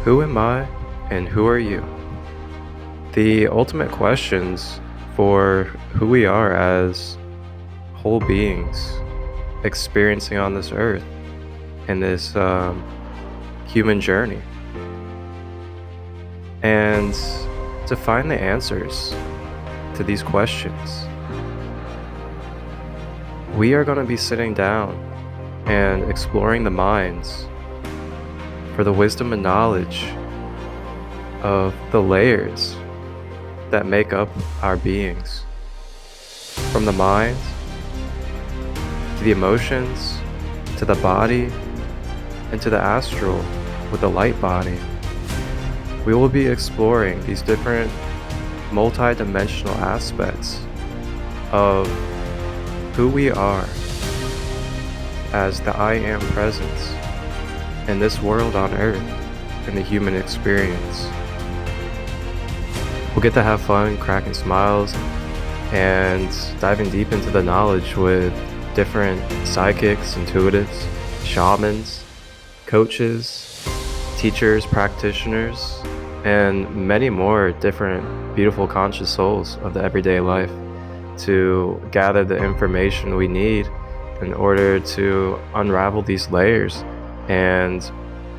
Who am I and who are you? The ultimate questions for who we are as whole beings experiencing on this earth in this human journey. And to find the answers to these questions, we are going to be sitting down and exploring the minds for the wisdom and knowledge of the layers that make up our beings. From the mind, to the emotions, to the body, and to the astral with the light body. We will be exploring these different multi-dimensional aspects of who we are as the I Am presence in this world on earth, in the human experience. We'll get to have fun, cracking smiles, and diving deep into the knowledge with different psychics, intuitives, shamans, coaches, teachers, practitioners, and many more different beautiful conscious souls of the everyday life to gather the information we need in order to unravel these layers and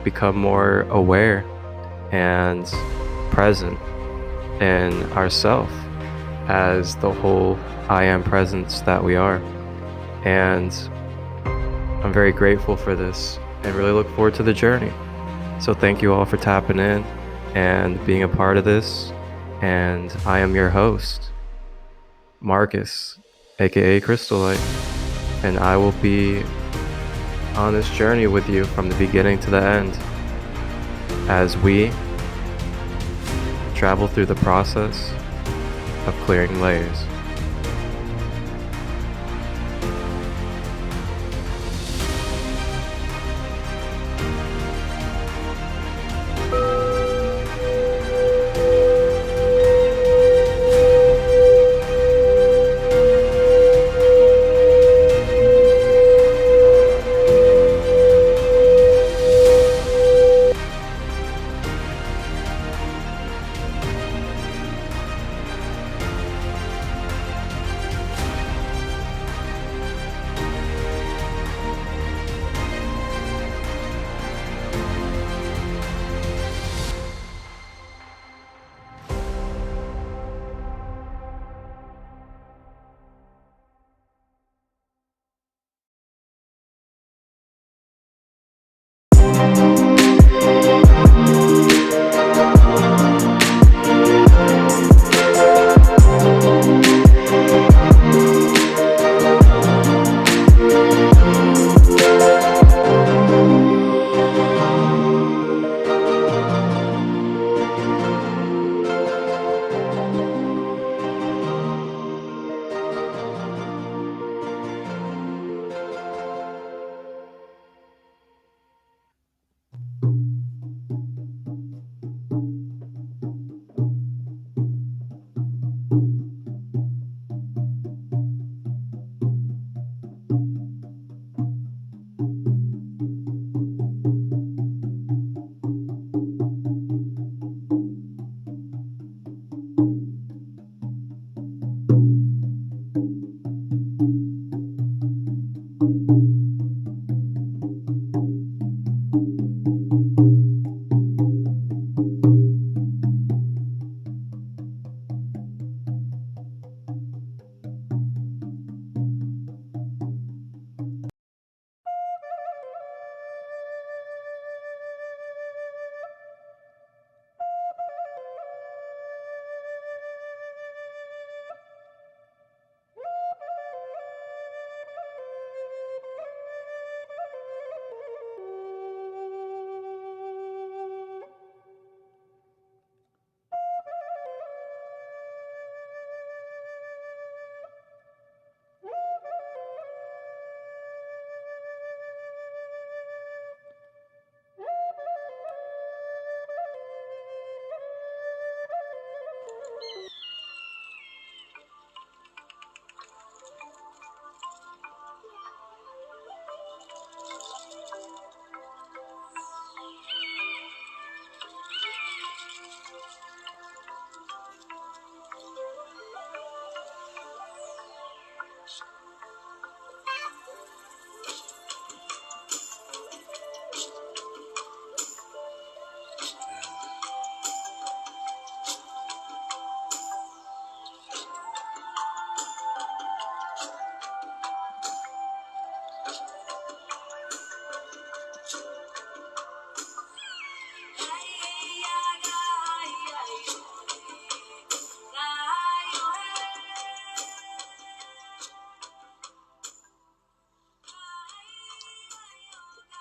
become more aware and present in ourself as the whole I Am presence that we are. And I'm very grateful for this and really look forward to the journey. So thank you all for tapping in and being a part of this. And I am your host, Marcus, aka Christolight, and I will be on this journey with you from the beginning to the end as we travel through the process of clearing layers.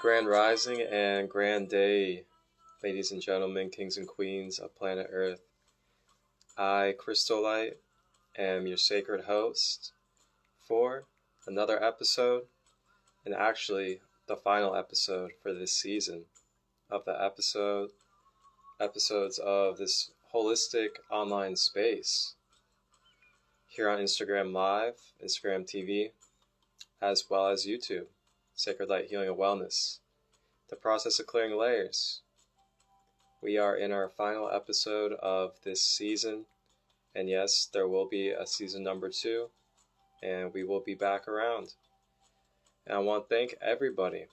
Grand Rising and Grand Day, ladies and gentlemen, kings and queens of planet Earth. I, Christolight, am your sacred host for another episode, and actually the final episode for this season of the episodes of this holistic online space here on Instagram Live, Instagram TV, as well as YouTube. Sacred Light Healing and Wellness, the process of clearing layers. We are in our final episode of this season, and yes, there will be a season number 2, and we will be back around. And I want to thank everybody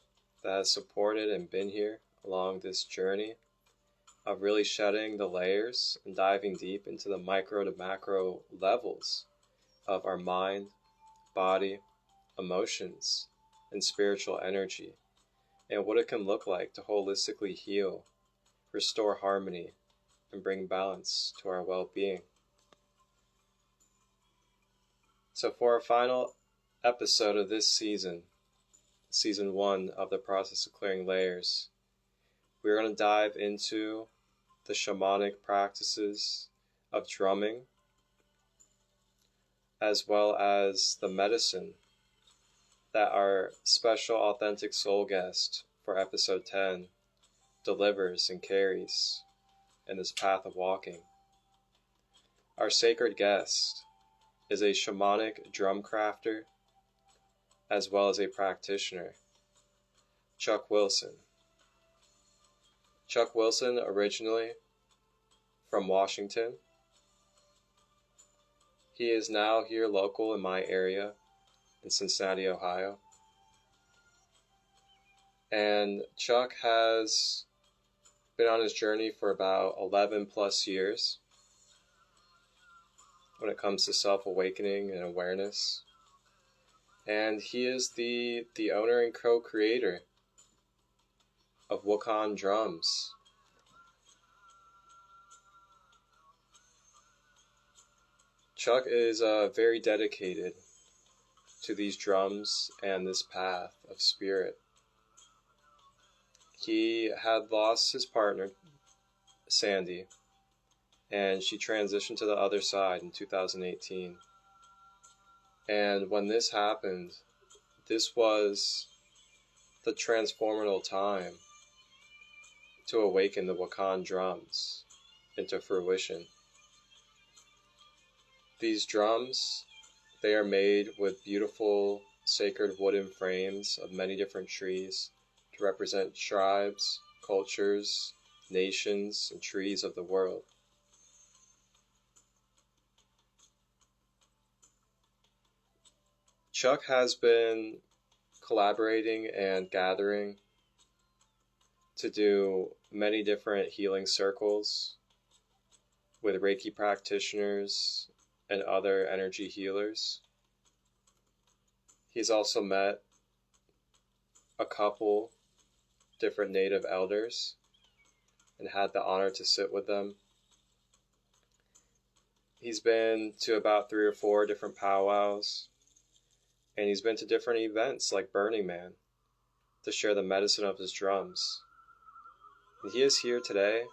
that has supported and been here along this journey of really shedding the layers and diving deep into the micro to macro levels of our mind, body, emotions, and spiritual energy, and what it can look like to holistically heal, restore harmony, and bring balance to our well-being. So for our final episode of this season, season 1 of the process of clearing layers, we're going to dive into the shamanic practices of drumming, as well as the medicine that our special authentic soul guest for episode 10 delivers and carries in this path of walking. Our sacred guest is a shamanic drum crafter as well as a practitioner, Chuck Wilson. Chuck Wilson, originally from Washington. He is now here local in my area in Cincinnati, Ohio. And Chuck has been on his journey for about 11 plus years when it comes to self-awakening and awareness. And he is the owner and co-creator of Wakan Drums. Chuck is very dedicated to these drums and this path of spirit. He had lost his partner, Sandy, and she transitioned to the other side in 2018. And when this happened, this was the transformational time to awaken the Wakan drums into fruition. These drums, they are made with beautiful sacred wooden frames of many different trees to represent tribes, cultures, nations, and trees of the world. Chuck has been collaborating and gathering to do many different healing circles with Reiki practitioners and other energy healers. He's also met a couple different native elders and had the honor to sit with them. He's been to about 3 or 4 different powwows, and he's been to different events like Burning Man to share the medicine of his drums. And he is here today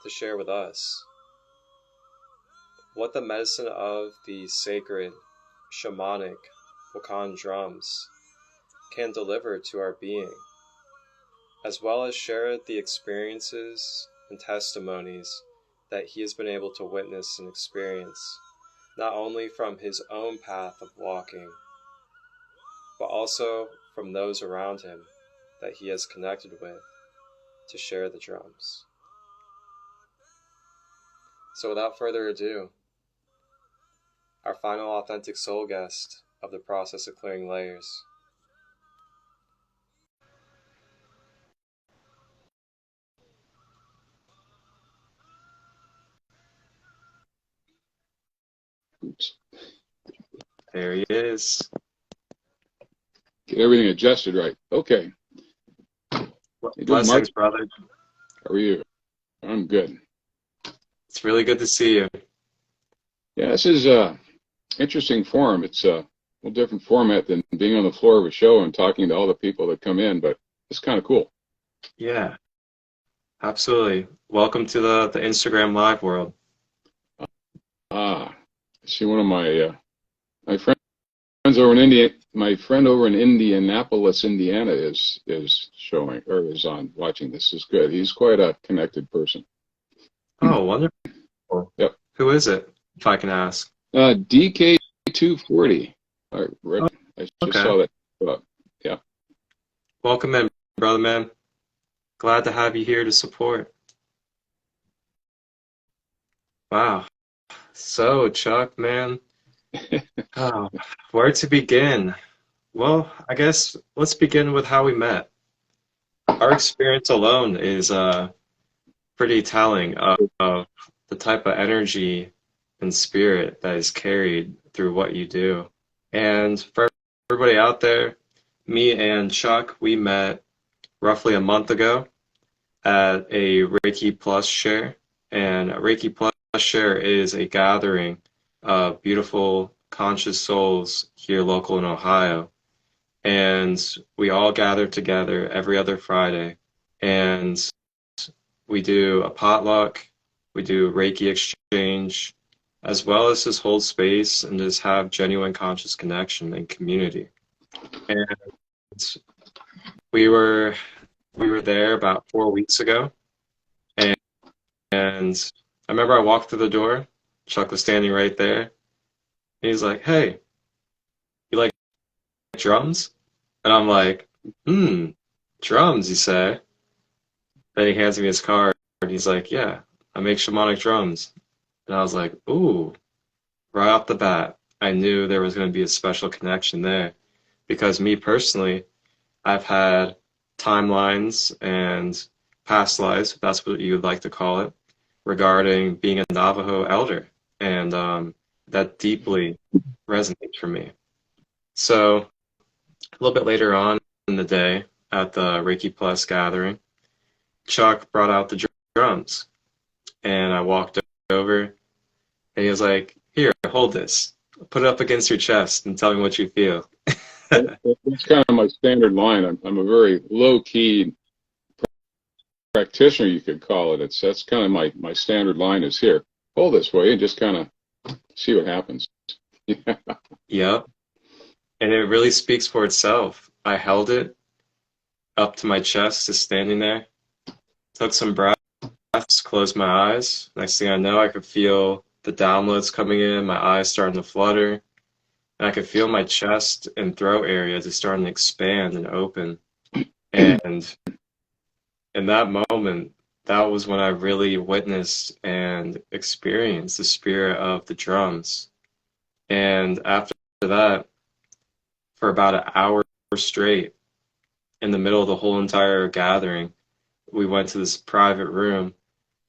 to share with us what the medicine of the sacred, shamanic Wakan drums can deliver to our being, as well as share the experiences and testimonies that he has been able to witness and experience, not only from his own path of walking, but also from those around him that he has connected with to share the drums. So without further ado, our final authentic soul guest of the process of clearing layers. Oops. There he is. Get everything adjusted right. Okay. Blessings, brother. How are you? I'm good. It's really good to see you. Yeah, this is a interesting forum. It's a little different format than being on the floor of a show and talking to all the people that come in, but it's kind of cool. Yeah, absolutely. Welcome to the Instagram Live world. I see one of my friends over in India. My friend over in Indianapolis, Indiana, is showing or is on watching. This is good. He's quite a connected person. Oh, wonderful. Yep. Who is it, if I can ask? DK240. I Oh, just okay. saw that. Yeah. Welcome in, brother man. Glad to have you here to support. Wow. So, Chuck, man, oh, where to begin? Well, I guess let's begin with how we met. Our experience alone is pretty telling of the type of energy and spirit that is carried through what you do. And for everybody out there, me and Chuck, we met roughly a month ago at a Reiki Plus share. And Reiki Plus share is a gathering of beautiful conscious souls here local in Ohio. And we all gather together every other Friday. And we do a potluck, we do Reiki exchange, as well as just hold space and just have genuine conscious connection and community. And we were there about 4 weeks ago, and I remember I walked through the door. Chuck was standing right there. And he's like, "Hey, you like drums?" And I'm like, drums, you say?" Then he hands me his card, and he's like, "Yeah, I make shamanic drums." And I was like, "Ooh." Right off the bat, I knew there was going to be a special connection there. Because me personally, I've had timelines and past lives, if that's what you would like to call it, regarding being a Navajo elder. And that deeply resonates for me. So a little bit later on in the day at the Reiki Plus gathering, Chuck brought out the drums. And I walked over, and he was like, "Here, hold this. Put it up against your chest and tell me what you feel." That's kind of my standard line. I'm a very low-key practitioner, you could call it. That's kind of my standard line is here. Hold this way and just kind of see what happens. Yeah. Yep. And it really speaks for itself. I held it up to my chest, just standing there, took some breaths, closed my eyes. Next thing I know, I could feel the downloads coming in, my eyes starting to flutter, and I could feel my chest and throat area just starting to expand and open. And in that moment, that was when I really witnessed and experienced the spirit of the drums. And after that, for about an hour straight, in the middle of the whole entire gathering, we went to this private room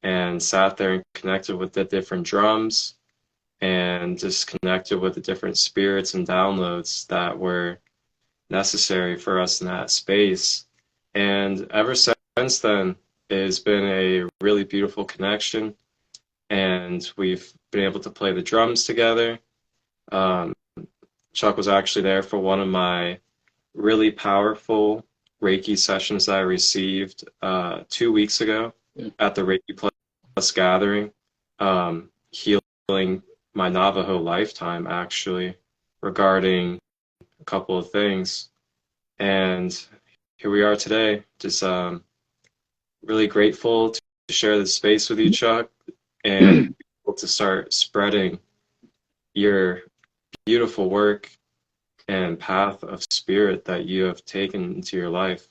and sat there and connected with the different drums and just connected with the different spirits and downloads that were necessary for us in that space. And ever since then, it has been a really beautiful connection, and we've been able to play the drums together. Chuck was actually there for one of my really powerful Reiki sessions that I received 2 weeks ago at the Reiki Plus gathering, healing my Navajo lifetime, actually, regarding a couple of things. And here we are today, just really grateful to share this space with you, Chuck, and to start spreading your beautiful work and path of spirit that you have taken into your life.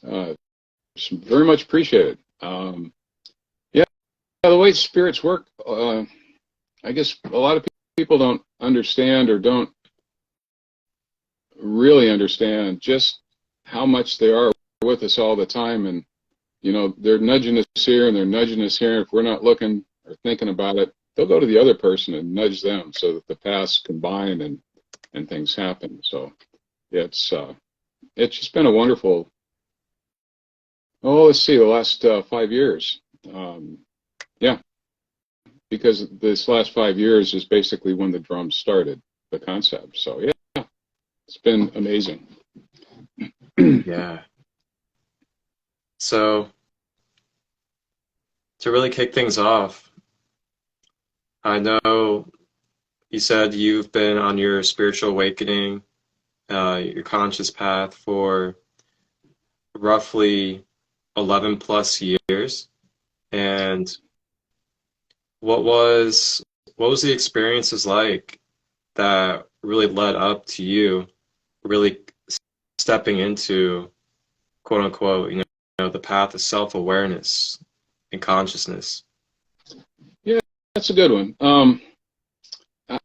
Very much appreciated. Yeah, the way spirits work, I guess a lot of people don't understand or don't really understand just how much they are with us all the time. And, you know, they're nudging us here and they're nudging us here. If we're not looking or thinking about it, they'll go to the other person and nudge them so that the paths combine and things happen. So it's just been a wonderful, let's see, the last 5 years. Yeah, because this last 5 years is basically when the drums started, the concept. So yeah, it's been amazing. Yeah. So to really kick things off, I know you said you've been on your spiritual awakening, your conscious path for roughly 11 plus years. And what was what was the experiences like that really led up to you really stepping into quote unquote, the path of self-awareness and consciousness? Yeah, that's a good one. I,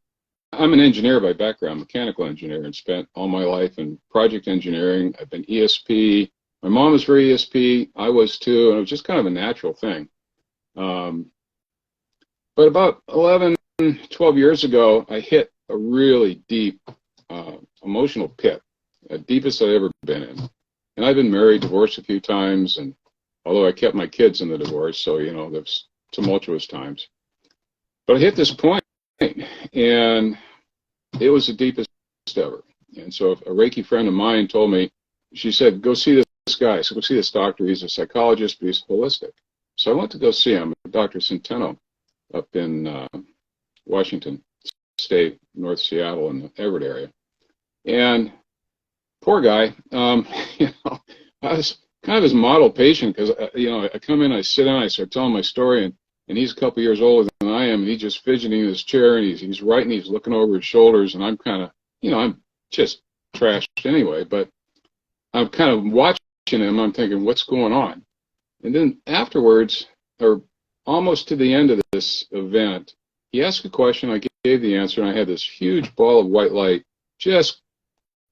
I'm an engineer by background, mechanical engineer, and spent all my life in project engineering. I've been ESP. My mom was very ESP. I was too, and it was just kind of a natural thing. Um, but about 11, 12 years ago, I hit a really deep emotional pit, the deepest I've ever been in. And I've been married, divorced a few times, and although I kept my kids in the divorce, so, there's tumultuous times. But I hit this point, and it was the deepest ever. And so a Reiki friend of mine told me, she said, go see this guy. So go see this doctor. He's a psychologist, but he's holistic. So I went to go see him, Dr. Centeno, up in Washington State, North Seattle, in the Everett area. And poor guy, I was kind of his model patient because, I come in, I sit down, I start telling my story, and he's a couple years older than I am, and he's just fidgeting in his chair, and he's writing, he's looking over his shoulders, and I'm kind of, I'm just trashed anyway, but I'm kind of watching him, I'm thinking, what's going on? And then afterwards, or almost to the end of this event, he asked a question, I gave the answer, and I had this huge ball of white light just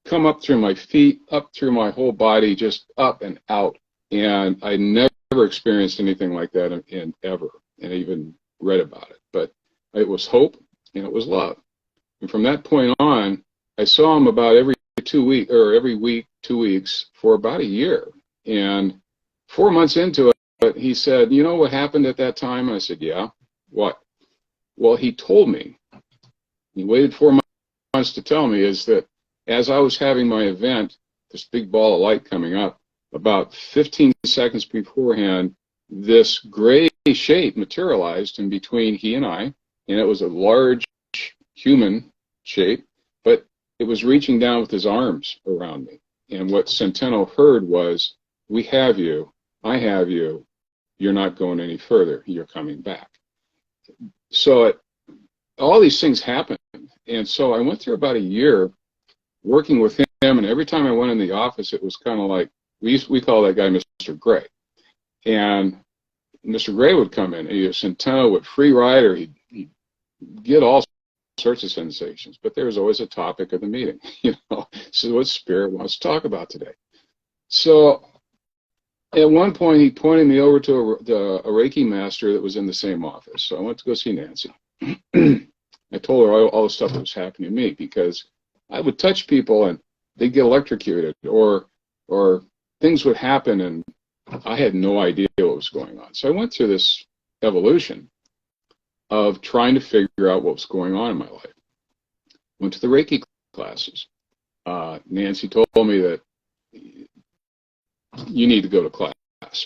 come up through my feet, up through my whole body, just up and out. And I never experienced anything like that in ever, and even read about it. But it was hope and it was love. And from that point on, I saw him about every 2 weeks, or every week, 2 weeks, for about a year. And 4 months into it, he said, you know what happened at that time? I said, yeah. What? Well, he told me. He waited 4 months to tell me, is that as I was having my event, this big ball of light coming up, about 15 seconds beforehand, this gray shape materialized in between he and I, and it was a large human shape, but it was reaching down with his arms around me. And what Centeno heard was, we have you, I have you, you're not going any further, you're coming back. So all these things happened. And so I went through about a year working with him, and every time I went in the office, it was kind of like, we call that guy Mr. Gray. And Mr. Gray would come in, Centeno would free ride, or he'd get all sorts of sensations, but there was always a topic of the meeting, so what spirit wants to talk about today. So at one point, he pointed me over to a Reiki master that was in the same office. So I went to go see Nancy. I told her all the stuff that was happening to me, because I would touch people and they'd get electrocuted, or things would happen and I had no idea what was going on. So I went through this evolution of trying to figure out what was going on in my life. Went to the Reiki classes. Nancy told me that you need to go to class,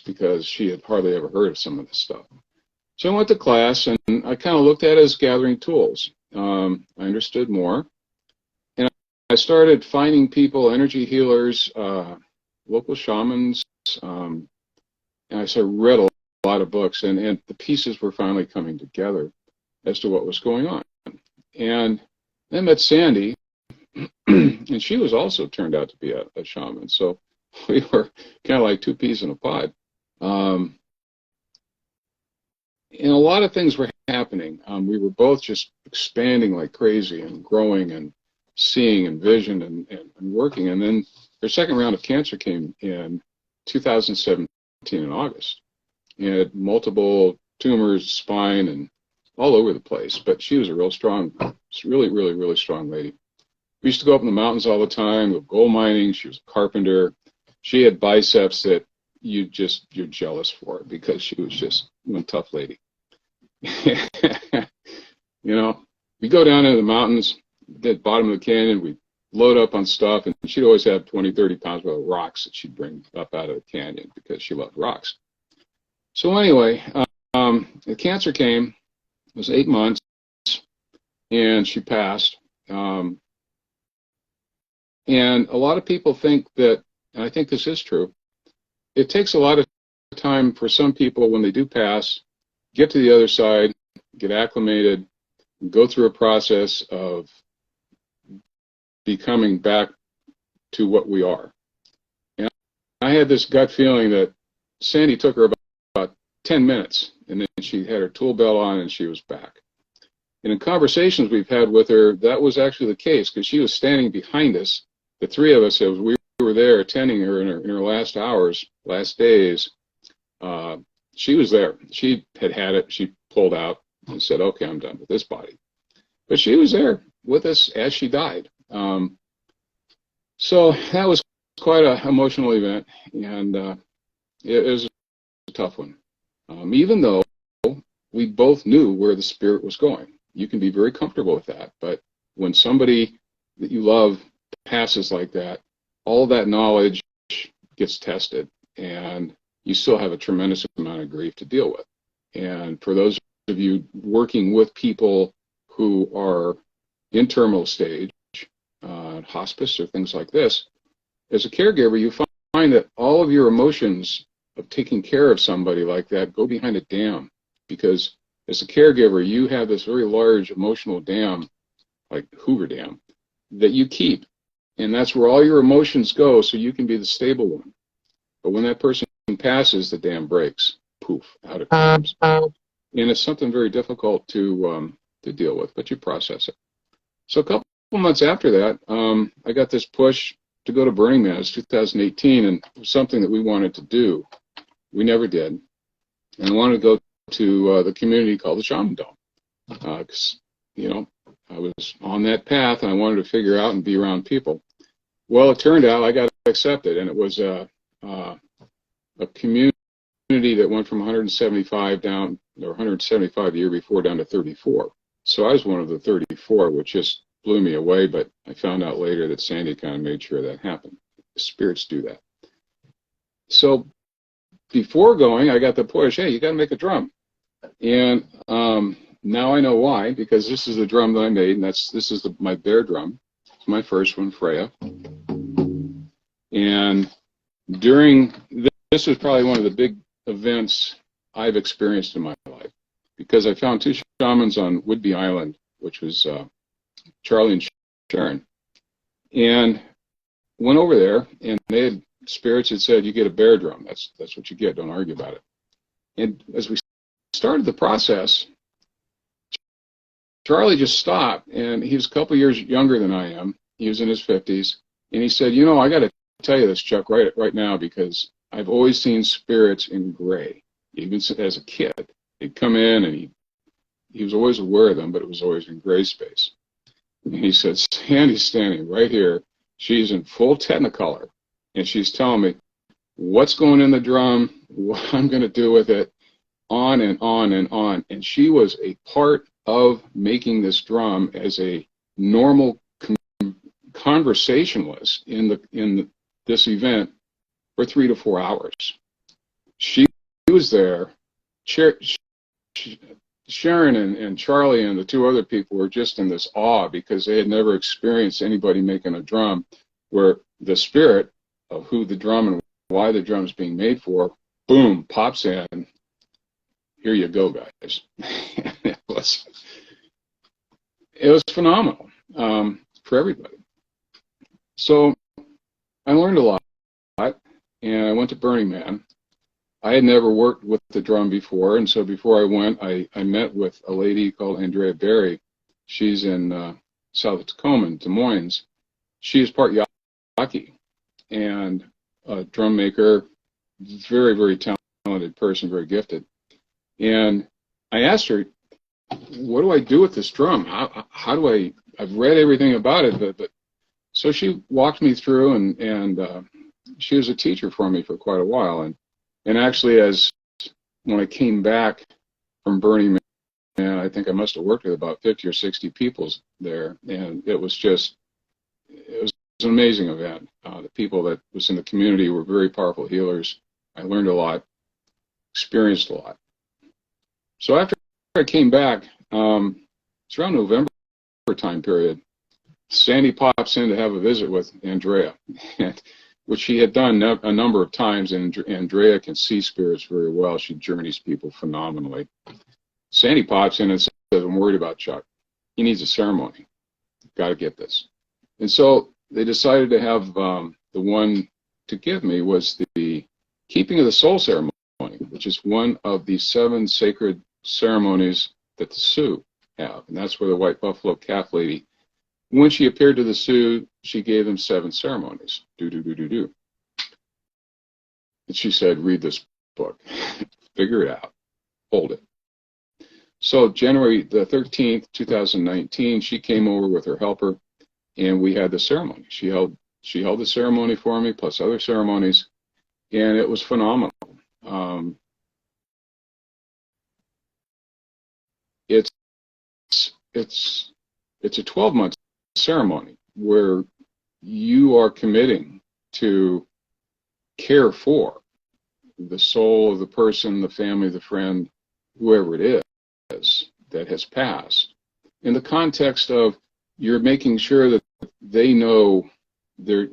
because she had hardly ever heard of some of this stuff. So I went to class, and I kind of looked at it as gathering tools. I understood more. And I started finding people, energy healers, local shamans, and I read a lot of books, and the pieces were finally coming together as to what was going on. And I met Sandy, and she was also turned out to be a shaman. So we were kind of like two peas in a pod. And a lot of things were happening. We were both just expanding like crazy and growing and seeing and vision and working. And then her second round of cancer came in 2017 in August. And had multiple tumors, spine, and all over the place. But she was a real strong, really, really, really strong lady. We used to go up in the mountains all the time, with gold mining. She was a carpenter. She had biceps that you're jealous for, because she was just one tough lady. We go down into the mountains, at the bottom of the canyon, we load up on stuff, and she'd always have 20, 30 pounds of rocks that she'd bring up out of the canyon because she loved rocks. So anyway, the cancer came. It was 8 months, and she passed. And a lot of people think that, and I think this is true, it takes a lot of time for some people when they do pass, get to the other side, get acclimated, go through a process of becoming back to what we are. And I had this gut feeling that Sandy took her about 10 minutes, and then she had her tool belt on and she was back. And in conversations we've had with her, that was actually the case, because she was standing behind us, the three of us, as we were there attending her in her last hours, last days. She was there. She had it. She pulled out and said, okay, I'm done with this body. But she was there with us as she died. So that was quite an emotional event, and it was a tough one. Even though we both knew where the spirit was going. You can be very comfortable with that, but when somebody that you love passes like that, all that knowledge gets tested, and you still have a tremendous amount of grief to deal with. And for those of you working with people who are in terminal stage, hospice or things like this, as a caregiver, you find that all of your emotions of taking care of somebody like that go behind a dam, because as a caregiver, you have this very large emotional dam, like Hoover Dam, that you keep. And that's where all your emotions go, so you can be the stable one. But when that person passes, the dam breaks. Poof, out it comes. And it's something very difficult to deal with, but you process it. So a couple months after that, I got this push to go to Burning Man. It was 2018, and it was something that we wanted to do. We never did. And I wanted to go to the community called the Shaman Dome, because I was on that path and I wanted to figure out and be around people. Well, it turned out I got accepted, and it was a community that went from 175 down, or 175 the year before, down to 34. So I was one of the 34, which just blew me away, but I found out later that Sandy kind of made sure that happened. The spirits do that. So before going, I got the push, hey, you got to make a drum. And now I know why, because this is the drum that I made, and this is my bear drum. It's my first one, Freya. And during this was probably one of the big events I've experienced in my life, because I found two shamans on Whidbey Island, which was Charlie and Sharon, and went over there, and spirits had said, you get a bear drum. That's what you get. Don't argue about it. And as we started the process, Charlie just stopped, and he was a couple years younger than I am. He was in his 50s, and he said, I got to tell you this, Chuck, right now, because I've always seen spirits in gray. Even as a kid, they'd come in, and he was always aware of them, but it was always in gray space. And he said, Sandy's standing right here. She's in full Technicolor, and she's telling me what's going in the drum, what I'm going to do with it, on and on and on. And she was a part of making this drum as a normal conversationalist in this event for 3 to 4 hours. She was there. Sharon and Charlie and the two other people were just in this awe, because they had never experienced anybody making a drum where the spirit of who the drum and why the drum's being made for, boom, pops in. Here you go, guys. It was phenomenal for everybody. So I learned a lot, and I went to Burning Man. I had never worked with the drum before, and so before I went, I met with a lady called Andrea Berry. She's in South Tacoma, in Des Moines. She is part Yaqui and a drum maker, very, very talented person, very gifted. And I asked her, what do I do with this drum? How do I've read everything about it, but so she walked me through, and she was a teacher for me for quite a while. And actually, when I came back from Burning Man, I think I must have worked with about 50 or 60 people there, and it was just it was an amazing event. The people that was in the community were very powerful healers. I learned a lot, experienced a lot. So after I came back, it's around November time period, Sandy pops in to have a visit with Andrea, which she had done a number of times, and Andrea can see spirits very well. She journeys people phenomenally. Sandy pops in and says, I'm worried about Chuck. He needs a ceremony. Got to get this. And so they decided to have the one to give me was the Keeping of the Soul ceremony, which is one of the 7 sacred ceremonies that the Sioux have. And that's where the White Buffalo Calf Lady, when she appeared to the Sioux, she gave them 7 ceremonies. Do. And she said, read this book. Figure it out. Hold it. So January the 13th, 2019, she came over with her helper, and we had the ceremony. She held the ceremony for me, plus other ceremonies, and it was phenomenal. It's a 12-month ceremony where you are committing to care for the soul of the person, the family, the friend, whoever it is that has passed, in the context of you're making sure that they know they're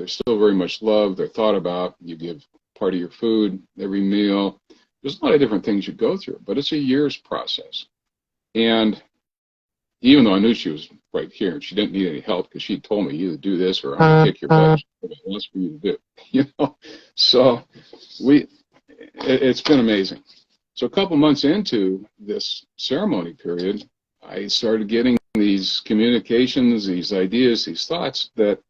still very much loved, they're thought about. You give part of your food every meal. There's a lot of different things you go through, but it's a year's process. And even though I knew she was right here and she didn't need any help, because she told me, you either do this or I'm going to kick your butt. What's for you to do? So it's been amazing. So a couple months into this ceremony period, I started getting these communications, these ideas, these thoughts that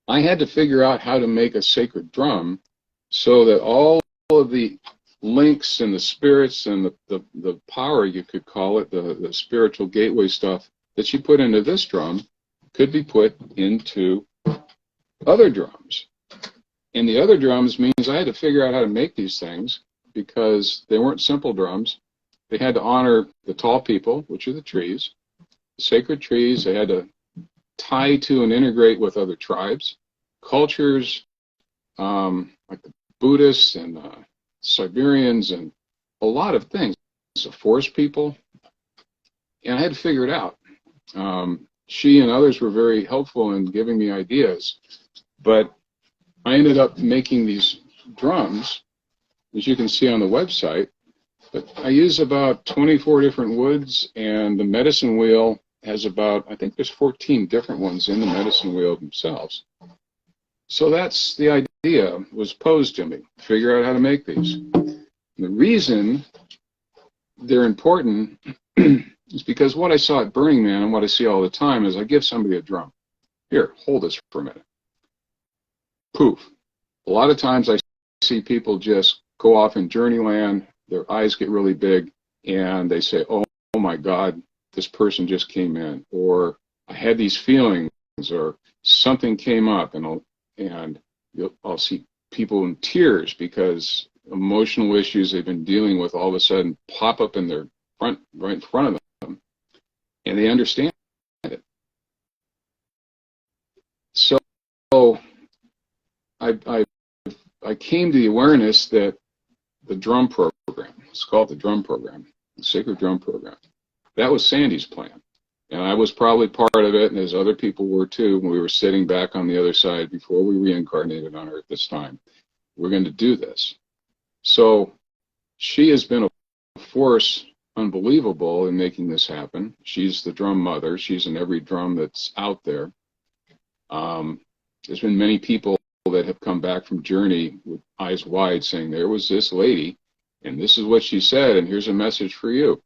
I had to figure out how to make a sacred drum so that all of the links and the spirits and the power, you could call it, the spiritual gateway stuff that she put into this drum could be put into other drums. And the other drums means I had to figure out how to make these things, because they weren't simple drums. They had to honor the tall people, which are the trees, the sacred trees. They had to tie to and integrate with other tribes, cultures, like the Buddhists and Siberians and a lot of things, the forest people. And I had to figure it out. She and others were very helpful in giving me ideas, but I ended up making these drums, as you can see on the website. But I use about 24 different woods, and the medicine wheel has about, I think there's 14 different ones in the medicine wheel themselves. So that's the idea was posed to me, figure out how to make these. The reason they're important is because what I saw at Burning Man and what I see all the time is I give somebody a drum. Here, hold this for a minute. Poof. A lot of times I see people just go off in journeyland, their eyes get really big, and they say, oh my God, this person just came in, or I had these feelings, or something came up, and I'll see people in tears because emotional issues they've been dealing with all of a sudden pop up in their right in front of them, and they understand it. So I came to the awareness that the drum program, it's called the drum program, the Sacred Drum Program, that was Sandy's plan. And I was probably part of it, and as other people were too, when we were sitting back on the other side before we reincarnated on Earth this time. We're going to do this. So she has been a force unbelievable in making this happen. She's the drum mother. She's in every drum that's out there. There's been many people that have come back from Journey with eyes wide saying, there was this lady, and this is what she said, and here's a message for you.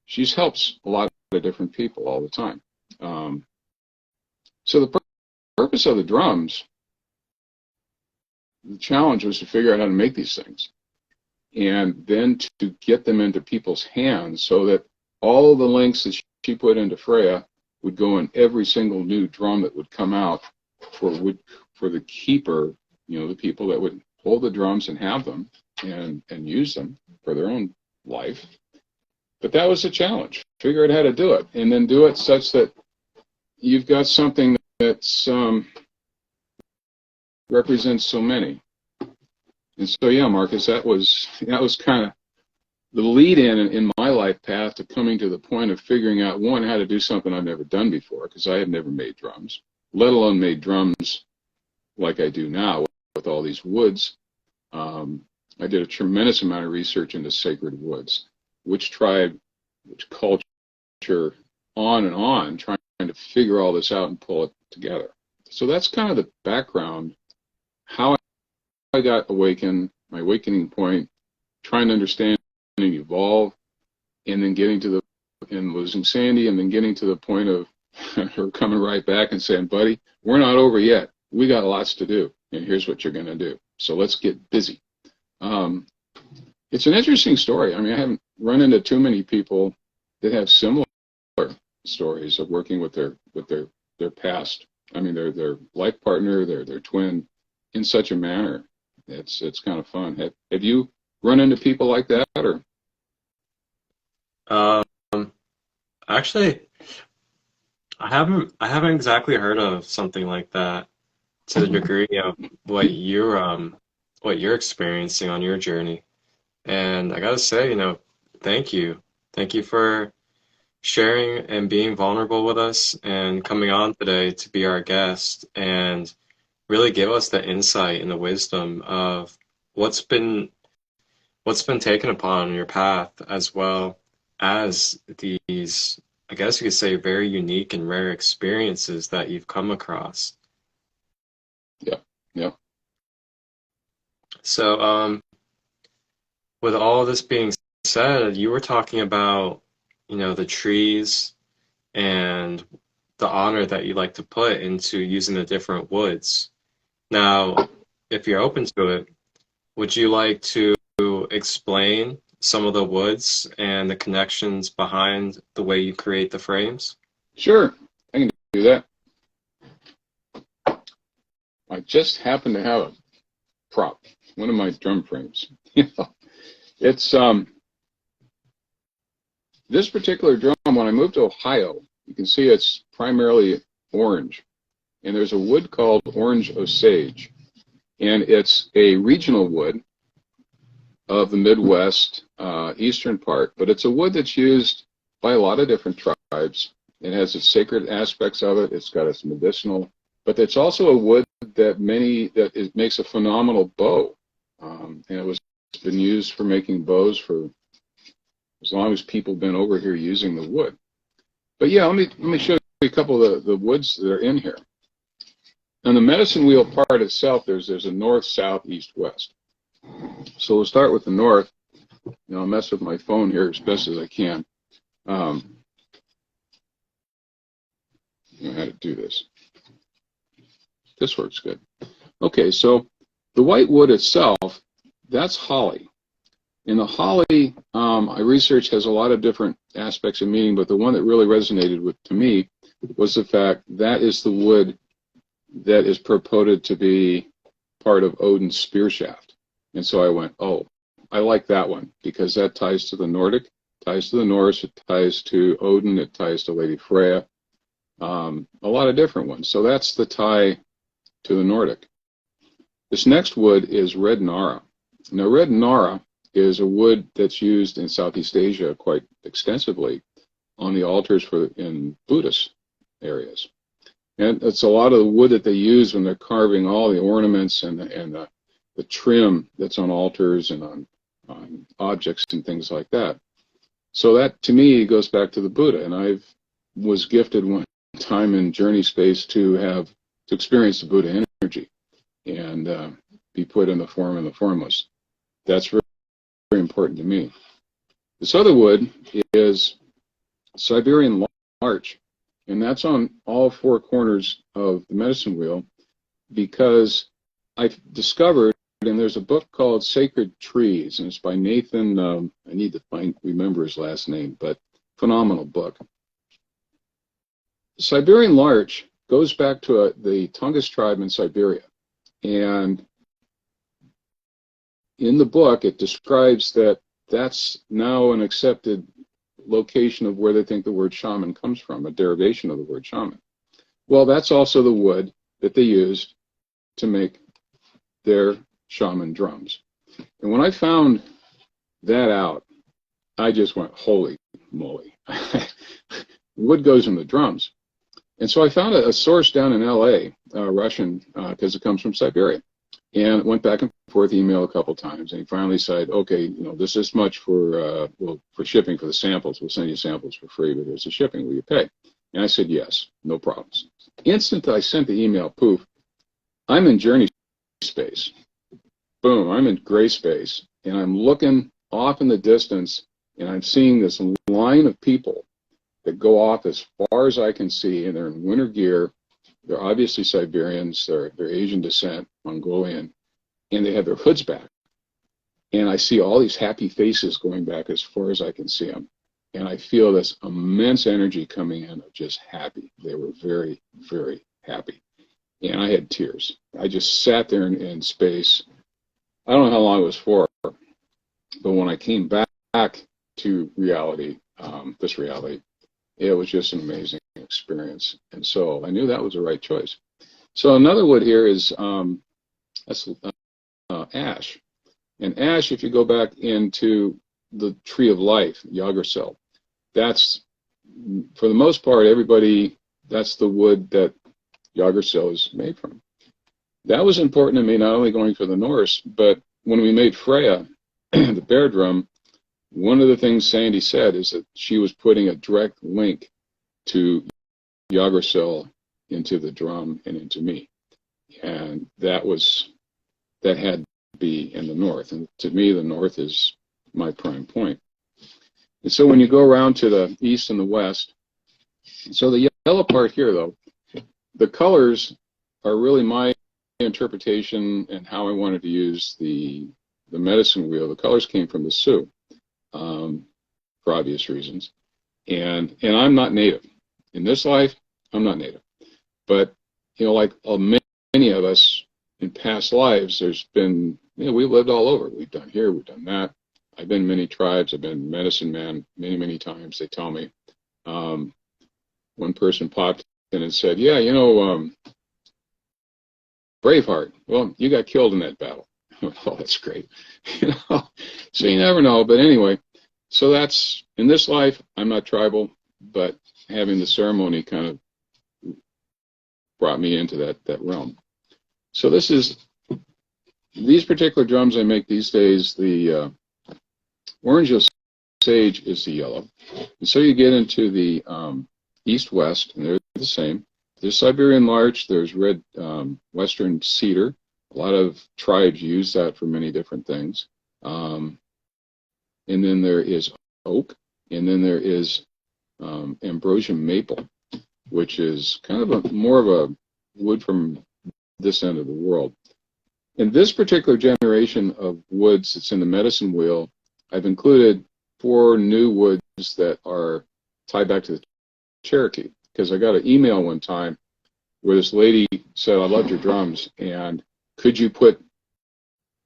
She helps a lot of different people all the time. So the purpose of the drums, the challenge was to figure out how to make these things, and then to get them into people's hands so that all the links that she put into Freya would go in every single new drum that would come out for the keeper, the people that would hold the drums and have them and use them for their own life. But that was the challenge. Figure out how to do it, and then do it such that you've got something that's represents so many. And so, yeah, Marcus, that was kind of the lead in my life path to coming to the point of figuring out, one, how to do something I've never done before, because I had never made drums, let alone made drums like I do now with all these woods. I did a tremendous amount of research into sacred woods, which tribe, which culture, on and on, trying to figure all this out and pull it together. So that's kind of the background, how I got awakened, my awakening point, trying to understand and evolve, and then getting to and losing Sandy, and then getting to the point of her coming right back and saying, buddy, we're not over yet. We got lots to do, and here's what you're going to do. So let's get busy. It's an interesting story. I mean, I haven't run into too many people that have similar stories of working with their past. I mean, their life partner, their twin, in such a manner. It's kind of fun. Have you run into people like that, or? Actually, I haven't exactly heard of something like that to the degree of what you're experiencing on your journey. And I gotta say, thank you. Thank you for sharing and being vulnerable with us and coming on today to be our guest and really give us the insight and the wisdom of what's been taken upon your path, as well as these, I guess you could say, very unique and rare experiences that you've come across. Yeah, yeah. So, with all this being said, you were talking about, the trees and the honor that you like to put into using the different woods. Now, if you're open to it, would you like to explain some of the woods and the connections behind the way you create the frames? Sure, I can do that. I just happen to have a prop, one of my drum frames. It's this particular drum. When I moved to Ohio, you can see it's primarily orange, and there's a wood called orange osage, and it's a regional wood of the Midwest, eastern part, but it's a wood that's used by a lot of different tribes. It has its sacred aspects of it. It's got its medicinal, but it's also a wood that makes a phenomenal bow, and it's been used for making bows for as long as people have been over here using the wood. But yeah, let me show you a couple of the woods that are in here. On the medicine wheel part itself, there's a north, south, east, west. So we'll start with the north. I'll mess with my phone here as best as I can. I know how to do this. This works good. Okay, so the white wood itself, that's holly. And the holly, I researched, has a lot of different aspects of meaning, but the one that really resonated to me was the fact that is the wood that is purported to be part of Odin's spear shaft. And so I went, oh, I like that one, because that ties to the Nordic, ties to the Norse, it ties to Odin, it ties to Lady Freya, a lot of different ones. So that's the tie to the Nordic. This next wood is red Nara. Now, red Nara is a wood that's used in Southeast Asia quite extensively on the altars in Buddhist areas. And it's a lot of the wood that they use when they're carving all the ornaments and the trim that's on altars and on objects and things like that. So that, to me, goes back to the Buddha. And I was gifted one time in Journey Space to experience the Buddha energy and be put in the form and the formless. That's very, very important to me. This other wood is Siberian larch, and that's on all four corners of the medicine wheel, because I discovered, and there's a book called Sacred Trees, and it's by Nathan, I need to remember his last name, but phenomenal book. Siberian larch goes back to the Tungus tribe in Siberia, and in the book it describes that that's now an accepted location of where they think the word shaman comes from, a derivation of the word shaman. Well, that's also the wood that they used to make their shaman drums. And when I found that out, I just went, holy moly. Wood goes in the drums. And so I found a source down in LA, Russian, because it comes from Siberia. And went back and forth email a couple times, and he finally said, okay, you know, this is much for for shipping for the samples. We'll send you samples for free, but there's the shipping. Will you pay? And I said, yes, no problems. Instant I sent the email, poof, I'm in journey space. Boom, I'm in gray space, and I'm looking off in the distance, and I'm seeing this line of people that go off as far as I can see, and they're in winter gear. They're obviously Siberians, they're Asian descent, Mongolian, and they have their hoods back. And I see all these happy faces going back as far as I can see them. And I feel this immense energy coming in of just happy. They were very, very happy. And I had tears. I just sat there in space. I don't know how long it was for, but when I came back to reality, this reality, it was just an amazing experience. And so I knew that was the right choice. So another wood here is ash. And ash, if you go back into the tree of life, Yggdrasil, that's, for the most part, everybody, that's the wood that Yggdrasil is made from. That was important to me, not only going for the Norse, but when we made Freya, the bear drum, one of the things Sandy said is that she was putting a direct link to Yggdrasil into the drum and into me. And that had to be in the north. And to me, the north is my prime point. And so when you go around to the east and the west, so the yellow part here, though, the colors are really my interpretation and how I wanted to use the medicine wheel. The colors came from the Sioux, for obvious reasons. And I'm not native. In this life, I'm not native. But, you know, like many of us in past lives, there's been, you know, we've lived all over. We've done here, we've done that. I've been in many tribes. I've been medicine man many, many times. They tell me. One person popped in and said, yeah, you know, Braveheart. Well, you got killed in that battle. Oh, that's great. You know, so you never know. But anyway, so that's, in this life, I'm not tribal, but having the ceremony kind of brought me into that realm. So this is, these particular drums I make these days, the orange sage is the yellow. And so you get into the east-west, and they're the same. There's Siberian larch, there's red western cedar. A lot of tribes use that for many different things. And then there is oak, and then there is Ambrosian maple, which is kind of more of a wood from this end of the world. In this particular generation of woods that's in the medicine wheel, I've included 4 new woods that are tied back to the Cherokee, because I got an email one time where this lady said, I loved your drums, and could you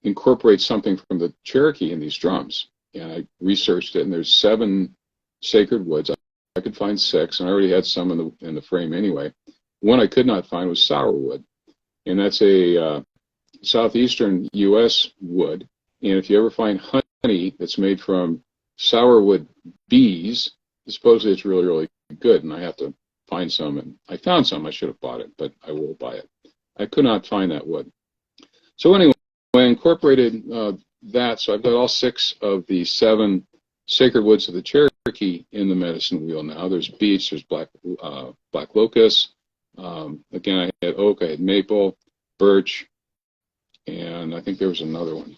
incorporate something from the Cherokee in these drums? And I researched it, and there's 7 sacred woods. I could find 6, and I already had some in the frame anyway. One I could not find was sourwood, and that's a southeastern U.S. wood. And if you ever find honey that's made from sourwood bees, supposedly it's really, really good, and I have to find some. And I found some. I should have bought it, but I will buy it. I could not find that wood. So anyway, I incorporated that. So I've got all 6 of the 7 sacred woods of the Cherokee in the medicine wheel now. There's beech, there's black locust. Again, I had oak, I had maple, birch, and I think there was another one.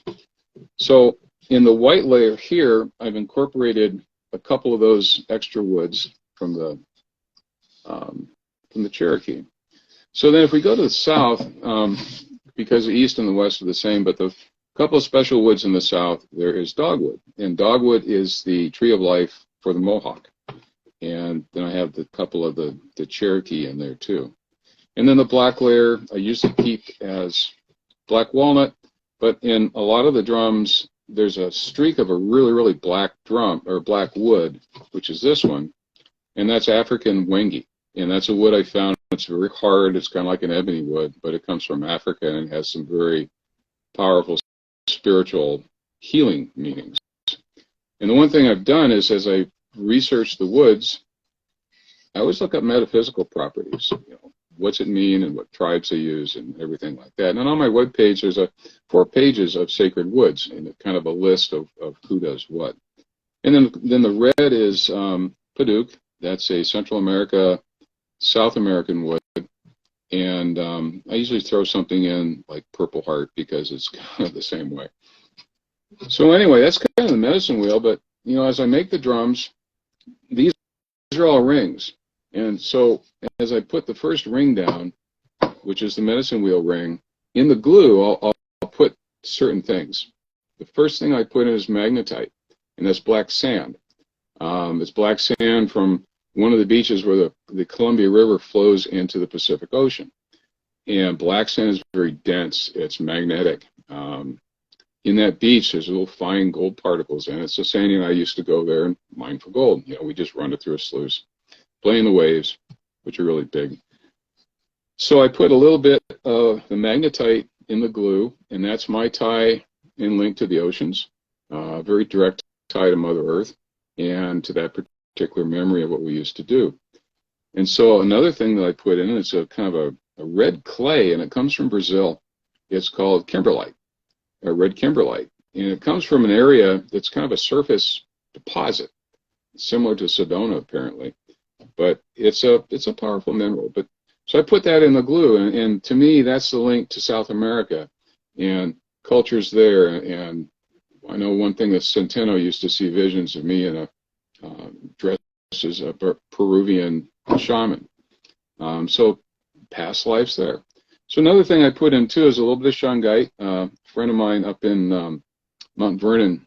So in the white layer here, I've incorporated a couple of those extra woods from the Cherokee. So then if we go to the south, because the east and the west are the same, but the couple of special woods in the south, there is dogwood. And dogwood is the tree of life for the Mohawk. And then I have the couple of the Cherokee in there too. And then the black layer, I usually keep as black walnut, but in a lot of the drums, there's a streak of a really, really black drum, or black wood, which is this one, and that's African wengi. And that's a wood I found it's very hard. It's kind of like an ebony wood, but it comes from Africa and has some very powerful spiritual healing meanings. And the one thing I've done is, as I research the woods, I always look up metaphysical properties. What's it mean and what tribes they use and everything like that. And on my webpage, there's 4 pages of sacred woods and kind of a list of who does what. And then the red is P.O.C.L. That's a Central America, South American wood. And I usually throw something in like Purple Heart because it's kind of the same way. So anyway, that's kind of the medicine wheel. But, as I make the drums, these are all rings. And so as I put the first ring down, which is the medicine wheel ring, in the glue, I'll put certain things. The first thing I put in is magnetite, and that's black sand. It's black sand from one of the beaches where the Columbia River flows into the Pacific Ocean. And black sand is very dense. It's magnetic. In that beach, there's little fine gold particles in it. So Sandy and I used to go there and mine for gold. We just run it through a sluice, play in the waves, which are really big. So I put a little bit of the magnetite in the glue, and that's my tie and link to the oceans. Very direct tie to Mother Earth and to that particular memory of what we used to do. And so another thing that I put in is a kind of a red clay, and it comes from Brazil. It's called kimberlite, or red kimberlite. And it comes from an area that's kind of a surface deposit, similar to Sedona apparently. But it's a powerful mineral. But so I put that in the glue, and to me that's the link to South America and cultures there. And I know one thing that Centeno used to see visions of me in a dress as a Peruvian shaman. So past lives there. So another thing I put in too is a little bit of shungite. A friend of mine up in Mount Vernon,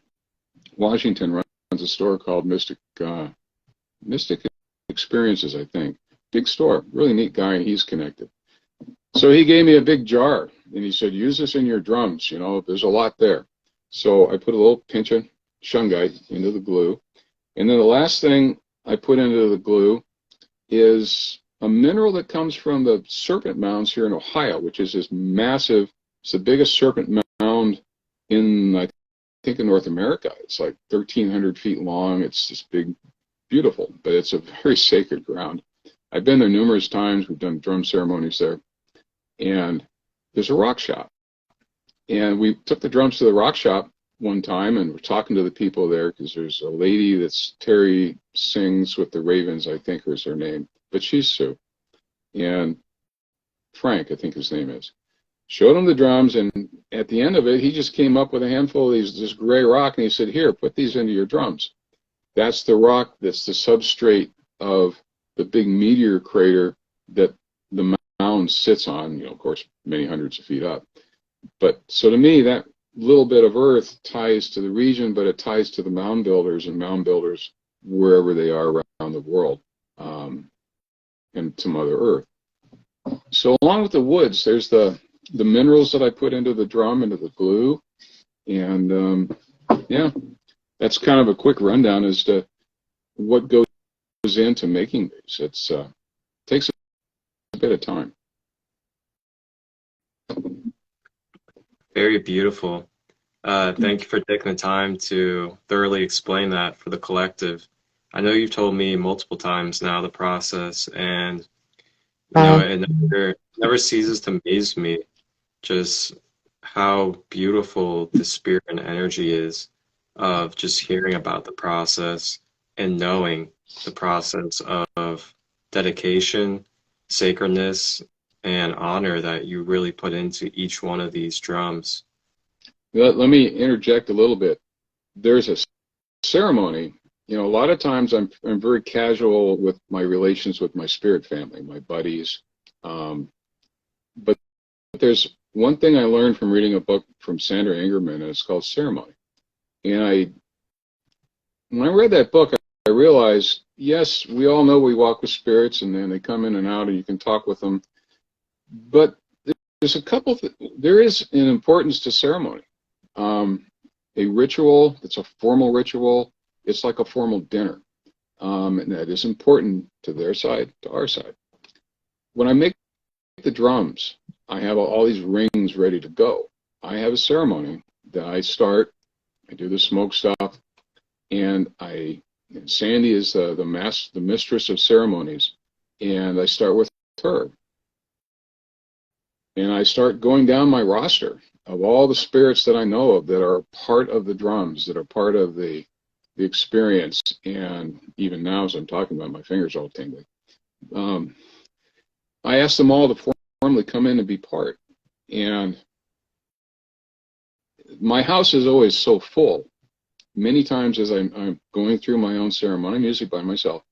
Washington, runs a store called Mystic Experiences, I think. Big store, really neat guy, and he's connected. So he gave me a big jar, and he said, use this in your drums, there's a lot there. So I put a little pinch of shungite into the glue. And then the last thing I put into the glue is a mineral that comes from the serpent mounds here in Ohio, which is this massive, it's the biggest serpent mound in, I think, in North America. It's like 1,300 feet long. It's this big, beautiful, but it's a very sacred ground. I've been there numerous times. We've done drum ceremonies there. And there's a rock shop. And we took the drums to the rock shop one time, and we're talking to the people there because there's a lady that's Terry sings with the Ravens, I think is her name, but she's Sue. And Frank, I think his name is. Showed him the drums, and at the end of it, he just came up with a handful of this gray rock, and he said, here, put these into your drums. That's the rock that's the substrate of the big meteor crater that the mound sits on, of course, many hundreds of feet up. But so to me, that little bit of earth ties to the region, but it ties to the mound builders and mound builders wherever they are around the world, and to Mother Earth. So along with the woods, there's the minerals that I put into the drum, into the glue, and yeah, that's kind of a quick rundown as to what goes into making these. It's takes a bit of time. Very beautiful. Thank you for taking the time to thoroughly explain that for the collective. I know you've told me multiple times now the process, and it never ceases to amaze me just how beautiful the spirit and energy is of just hearing about the process and knowing the process of dedication, sacredness, and honor that you really put into each one of these drums. Let me interject a little bit. There's a ceremony. A lot of times I'm very casual with my relations with my spirit family, my buddies. But there's one thing I learned from reading a book from Sandra Ingerman, and it's called Ceremony. And when I read that book, I realized, yes, we all know we walk with spirits, and then they come in and out, and you can talk with them. But there's there is an importance to ceremony. A ritual, it's a formal ritual. It's like a formal dinner. And that is important to their side, to our side. when I make the drums, I have all these rings ready to go. I have a ceremony that I start. I do the smoke stuff, and Sandy is the mistress of ceremonies, and I start with her. And I start going down my roster of all the spirits that I know of that are part of the drums, that are part of the experience. And even now, as I'm talking about, my fingers are all tingling. I ask them all to formally come in and be part. And my house is always so full. Many times as I'm going through my own ceremony, I'm usually by myself,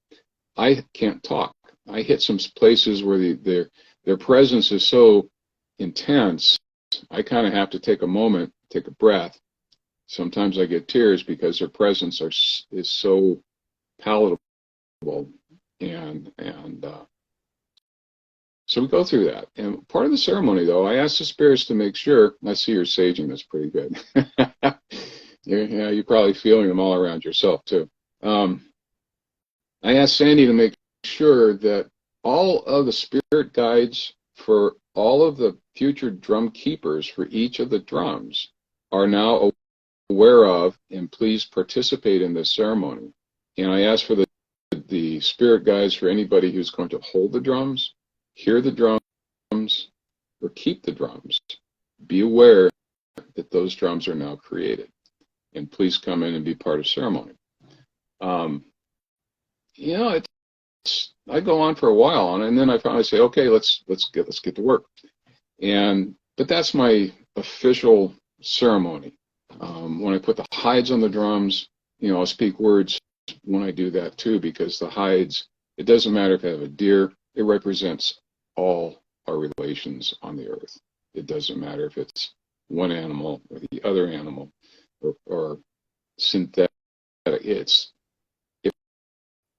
I can't talk. I hit some places where their presence is so intense, I kind of have to take a moment, take a breath. Sometimes I get tears because their presence is so palatable, and so we go through that. And part of the ceremony, though, I ask the spirits to make sure. I see you're saging this pretty good. Yeah, you're probably feeling them all around yourself too. I asked Sandy to make sure that all of the spirit guides for all of the future drum keepers for each of the drums are now aware of, and please participate in this ceremony. And I asked for the spirit guides for anybody who's going to hold the drums, hear the drums, or keep the drums. Be aware that those drums are now created, and please come in and be part of ceremony. You know, I go on for a while on it, and then I finally say, okay, let's get to work. But that's my official ceremony. When I put the hides on the drums, you know, I'll speak words when I do that too, because the hides, it doesn't matter if I have a deer, it represents all our relations on the earth. It doesn't matter if it's one animal or the other animal or synthetic. It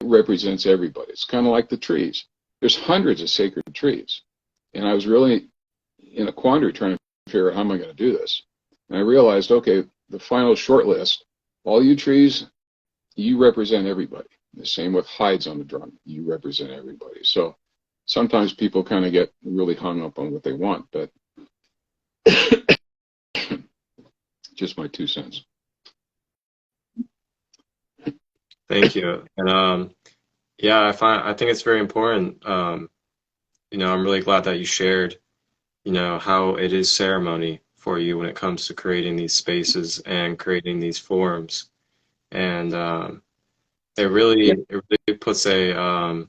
represents everybody. It's kind of like the trees. There's hundreds of sacred trees. And I was really in a quandary trying to figure out how am I going to do this. And I realized, okay, the final short list, all you trees, you represent everybody. The same with hides on the drum. You represent everybody. So sometimes people kind of get really hung up on what they want, but just my 2 cents. Thank you. And yeah, I think it's very important. You know, I'm really glad that you shared, you know, how it is ceremony for you when it comes to creating these spaces and creating these forums. And it really puts a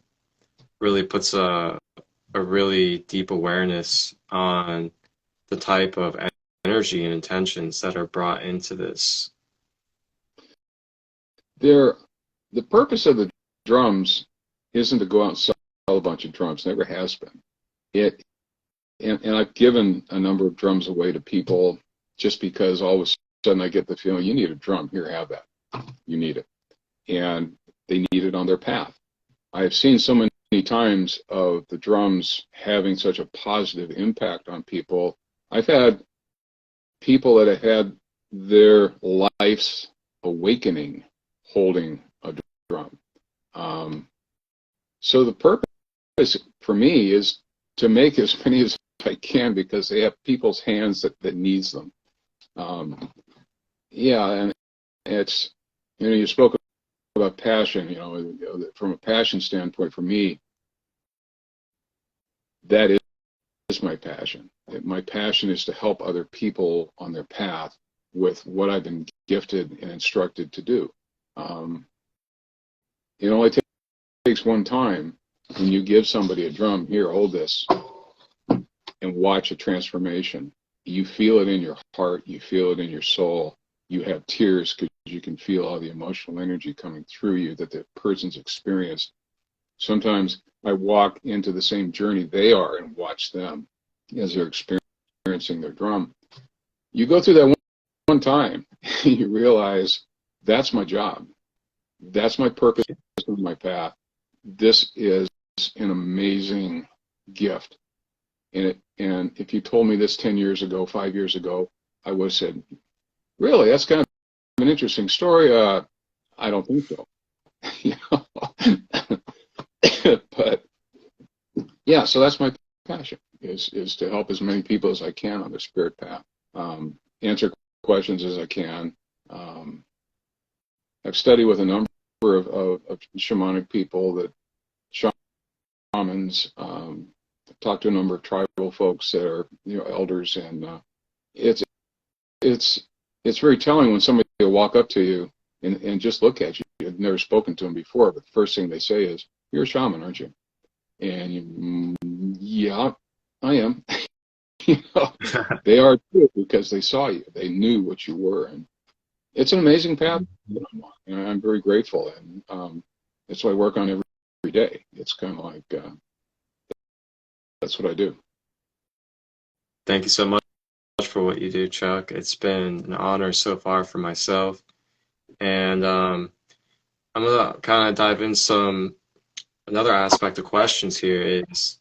really deep awareness on the type of energy and intentions that are brought into this. The purpose of the drums isn't to go out and sell a bunch of drums. Never has been. And I've given a number of drums away to people just because all of a sudden I get the feeling, you need a drum, here, have that. You need it. And they need it on their path. I've seen so many times of the drums having such a positive impact on people. I've had people that have had their life's awakening holding a drum. So the purpose for me is to make as many as I can because they have people's hands that needs them. Yeah, and it's, you know, you spoke about passion, you know, from a passion standpoint, for me, that is my passion. My passion is to help other people on their path with what I've been gifted and instructed to do. It only takes one time when you give somebody a drum, here, hold this, and watch a transformation. You feel it in your heart, you feel it in your soul, you have tears because you can feel all the emotional energy coming through you that the person's experienced. Sometimes I walk into the same journey they are and watch them as they're experiencing their drum. You go through that one time, and you realize that's my job. That's my purpose, my path. This is an amazing gift. And if you told me this 10 years ago, 5 years ago, I would have said, really, that's kind of an interesting story. I don't think so. You know? But yeah, so that's my passion, is to help as many people as I can on their spirit path, answer questions as I can. I've studied with a number of shamanic people, that shamans. I've talked to a number of tribal folks that are, elders, and it's it's very telling when somebody will walk up to you and just look at you. You've never spoken to them before, but the first thing they say is, "You're a shaman, aren't you?" And you, yeah, I am. They are too, because they saw you. They knew what you were, and it's an amazing path that I'm on, and I'm very grateful. And that's what I work on every day. It's kind of like that's what I do. Thank you so much for what you do, Chuck. It's been an honor so far for myself. And I'm going to kind of dive in another aspect of questions here is,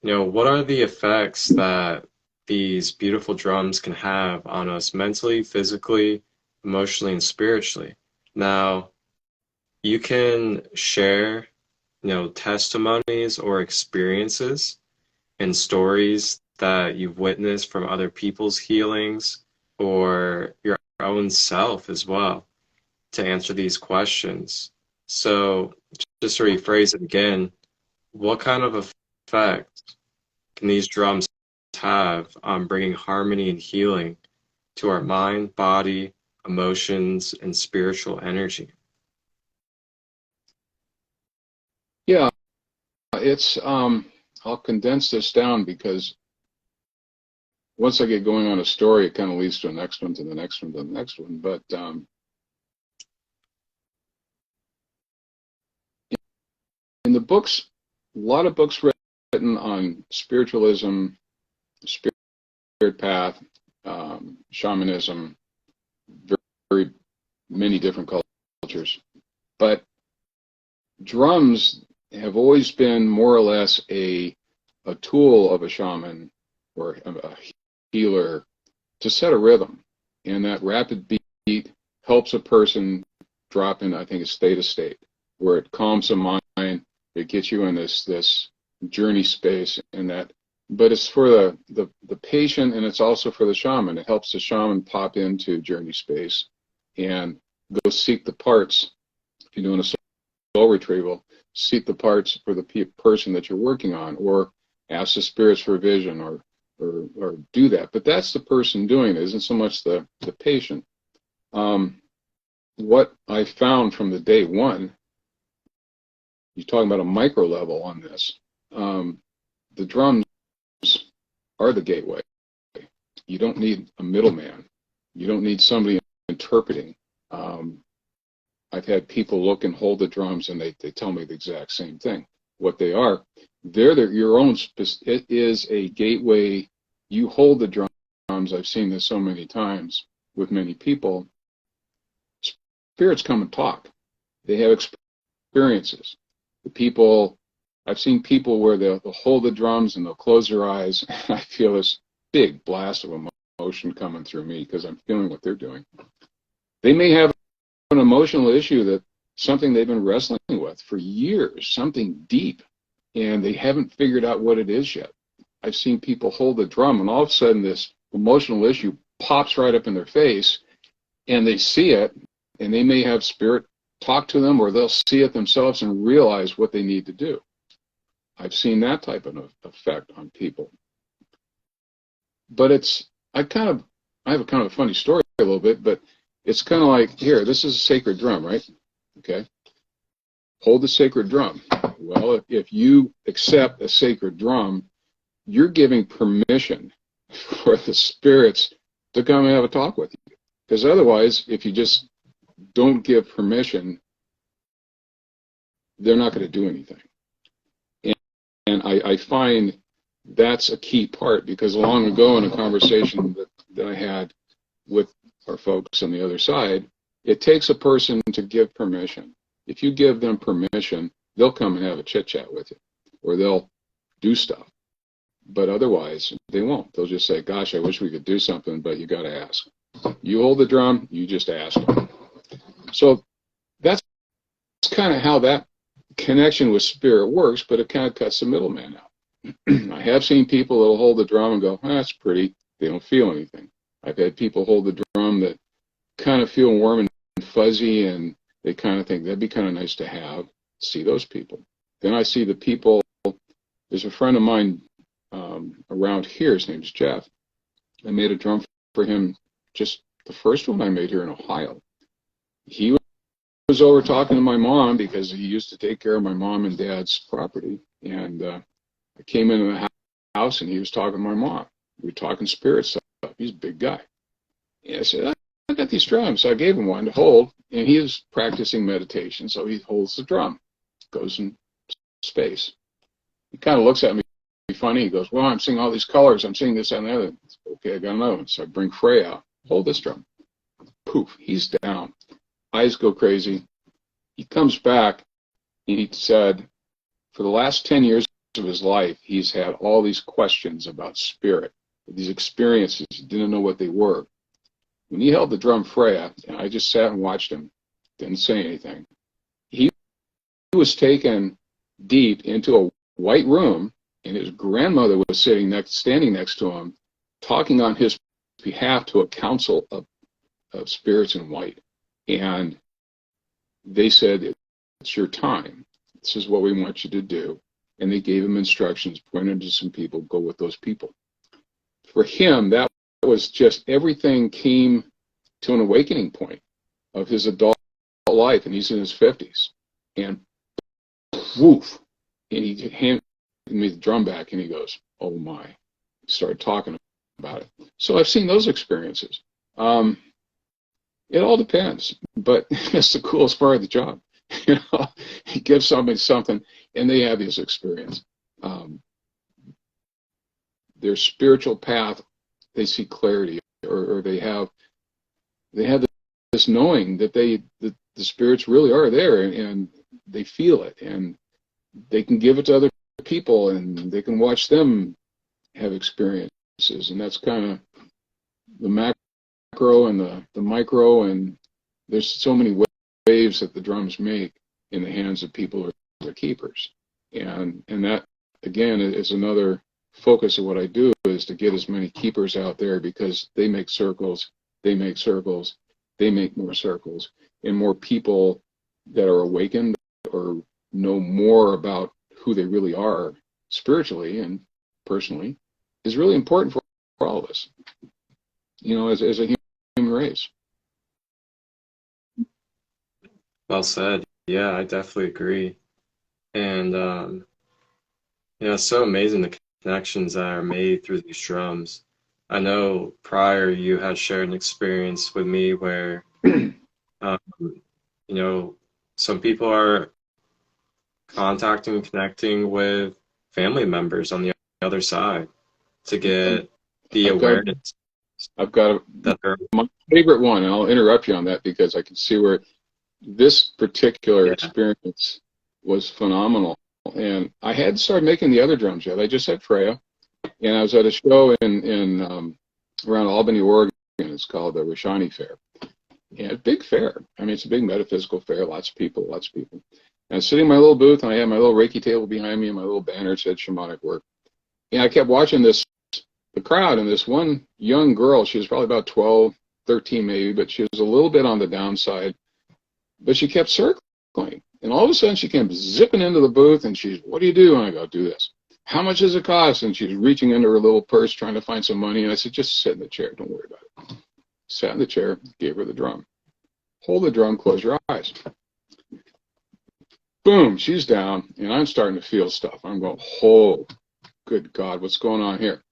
what are the effects that these beautiful drums can have on us mentally, physically, emotionally, and spiritually? Now, you can share, testimonies or experiences and stories that you've witnessed from other people's healings or your own self as well to answer these questions. So just to rephrase it again, what kind of effect can these drums have on bringing harmony and healing to our mind, body, emotions, and spiritual energy? Yeah, it's I'll condense this down, because once I get going on a story, it kind of leads to the next one, to the next one, to the next one. But in the books, a lot of books written on spiritualism, spirit path, shamanism, very, very many different cultures. But drums have always been more or less a tool of a shaman or a healer to set a rhythm. And that rapid beat helps a person drop in, I think, a state of state, where it calms the mind, it gets you in this journey space, and that. But it's for the patient, and it's also for the shaman. It helps the shaman pop into journey space and go seek the parts. If you're doing a soul retrieval, seek the parts for the person that you're working on, or ask the spirits for vision, or do that. But that's the person doing it, isn't so much the patient. What I found from the day one, you're talking about a micro level on this. The drums are the gateway. You don't need a middleman. You don't need somebody interpreting. I've had people look and hold the drums, and they tell me the exact same thing. What they are, they're your own. It is a gateway. You hold the drums. I've seen this so many times with many people. Spirits come and talk. They have experiences. The people, I've seen people where they'll hold the drums and they'll close their eyes, and I feel this big blast of emotion coming through me, because I'm feeling what they're doing. They may have an emotional issue, that something they've been wrestling with for years, something deep, and they haven't figured out what it is yet. I've seen people hold the drum, and all of a sudden this emotional issue pops right up in their face, and they see it, and they may have spirit talk to them, or they'll see it themselves and realize what they need to do. I've seen that type of effect on people. But I have a kind of a funny story a little bit, but it's kind of like, here, this is a sacred drum, right? Okay. Hold the sacred drum. Well, if you accept a sacred drum, you're giving permission for the spirits to come and have a talk with you. Because otherwise, if you just don't give permission, they're not going to do anything. And I find that's a key part, because long ago in a conversation that I had with our folks on the other side, it takes a person to give permission. If you give them permission, they'll come and have a chit chat with you, or they'll do stuff. But otherwise, they won't. They'll just say, gosh, I wish we could do something, but you got to ask. You hold the drum, you just ask. So that's kind of how that connection with spirit works, but it kind of cuts the middleman out. I have seen people that'll hold the drum and go, oh, that's pretty. They don't feel anything. I've had people hold the drum that kind of feel warm and fuzzy, and they kind of think that'd be kind of nice to have. See those people. Then I see the people. There's a friend of mine around here. His name's Jeff. I made a drum for him, just the first one I made here in Ohio. He was over talking to my mom because he used to take care of my mom and dad's property. And I came into the house and he was talking to my mom. We were talking spirit stuff. He's a big guy. And I said, I got these drums. So I gave him one to hold, and he was practicing meditation. So he holds the drum, goes in space. He kind of looks at me funny. He goes, well, I'm seeing all these colors. I'm seeing this and the other. Okay, I got another one. So I bring Frey out. Hold this drum. Poof, he's down. Eyes go crazy. He comes back, and he said, for the last 10 years of his life, he's had all these questions about spirit, these experiences. He didn't know what they were. When he held the drum Freya, and I just sat and watched him, didn't say anything, he was taken deep into a white room, and his grandmother was standing next to him, talking on his behalf to a council of spirits in white. And they said, it's your time. This is what we want you to do. And they gave him instructions, pointed to some people, go with those people. For him, that was just, everything came to an awakening point of his adult life, and he's in his 50s. And woof, and he handed me the drum back, and he goes, oh my. He started talking about it. So I've seen those experiences. It all depends, but it's the coolest part of the job. You know, you give somebody something, and they have this experience. Their spiritual path, they see clarity, or they have this knowing that the spirits really are there, and they feel it, and they can give it to other people, and they can watch them have experiences, and that's kind of the macro and the micro, and there's so many waves that the drums make in the hands of people who are keepers, and that again is another focus of what I do, is to get as many keepers out there, because they make circles, they make circles, they make more circles, and more people that are awakened or know more about who they really are spiritually and personally is really important for all of us, you know, as a human race. Well said. Yeah, I definitely agree. And it's so amazing the connections that are made through these drums. I know prior you had shared an experience with me where, some people are contacting and connecting with family members on the other side to get the awareness. I've got my favorite one, and I'll interrupt you on that because I can see where this particular experience was phenomenal. And I hadn't started making the other drums yet. I just had Freya, and I was at a show in around Albany, Oregon. It's called the Rashani Fair. And it's a big fair. I mean, it's a big metaphysical fair. Lots of people. And I was sitting in my little booth, and I had my little Reiki table behind me, and my little banner said Shamanic work. And I kept watching the crowd, and this one young girl, she was probably about 12, 13 maybe, but she was a little bit on the downside. But she kept circling. And all of a sudden, she came zipping into the booth, and she's, what do you do? And I go, do this. How much does it cost? And she's reaching into her little purse, trying to find some money. And I said, just sit in the chair. Don't worry about it. Sat in the chair, gave her the drum. Hold the drum, close your eyes. Boom, she's down, and I'm starting to feel stuff. I'm going, oh, good God, what's going on here?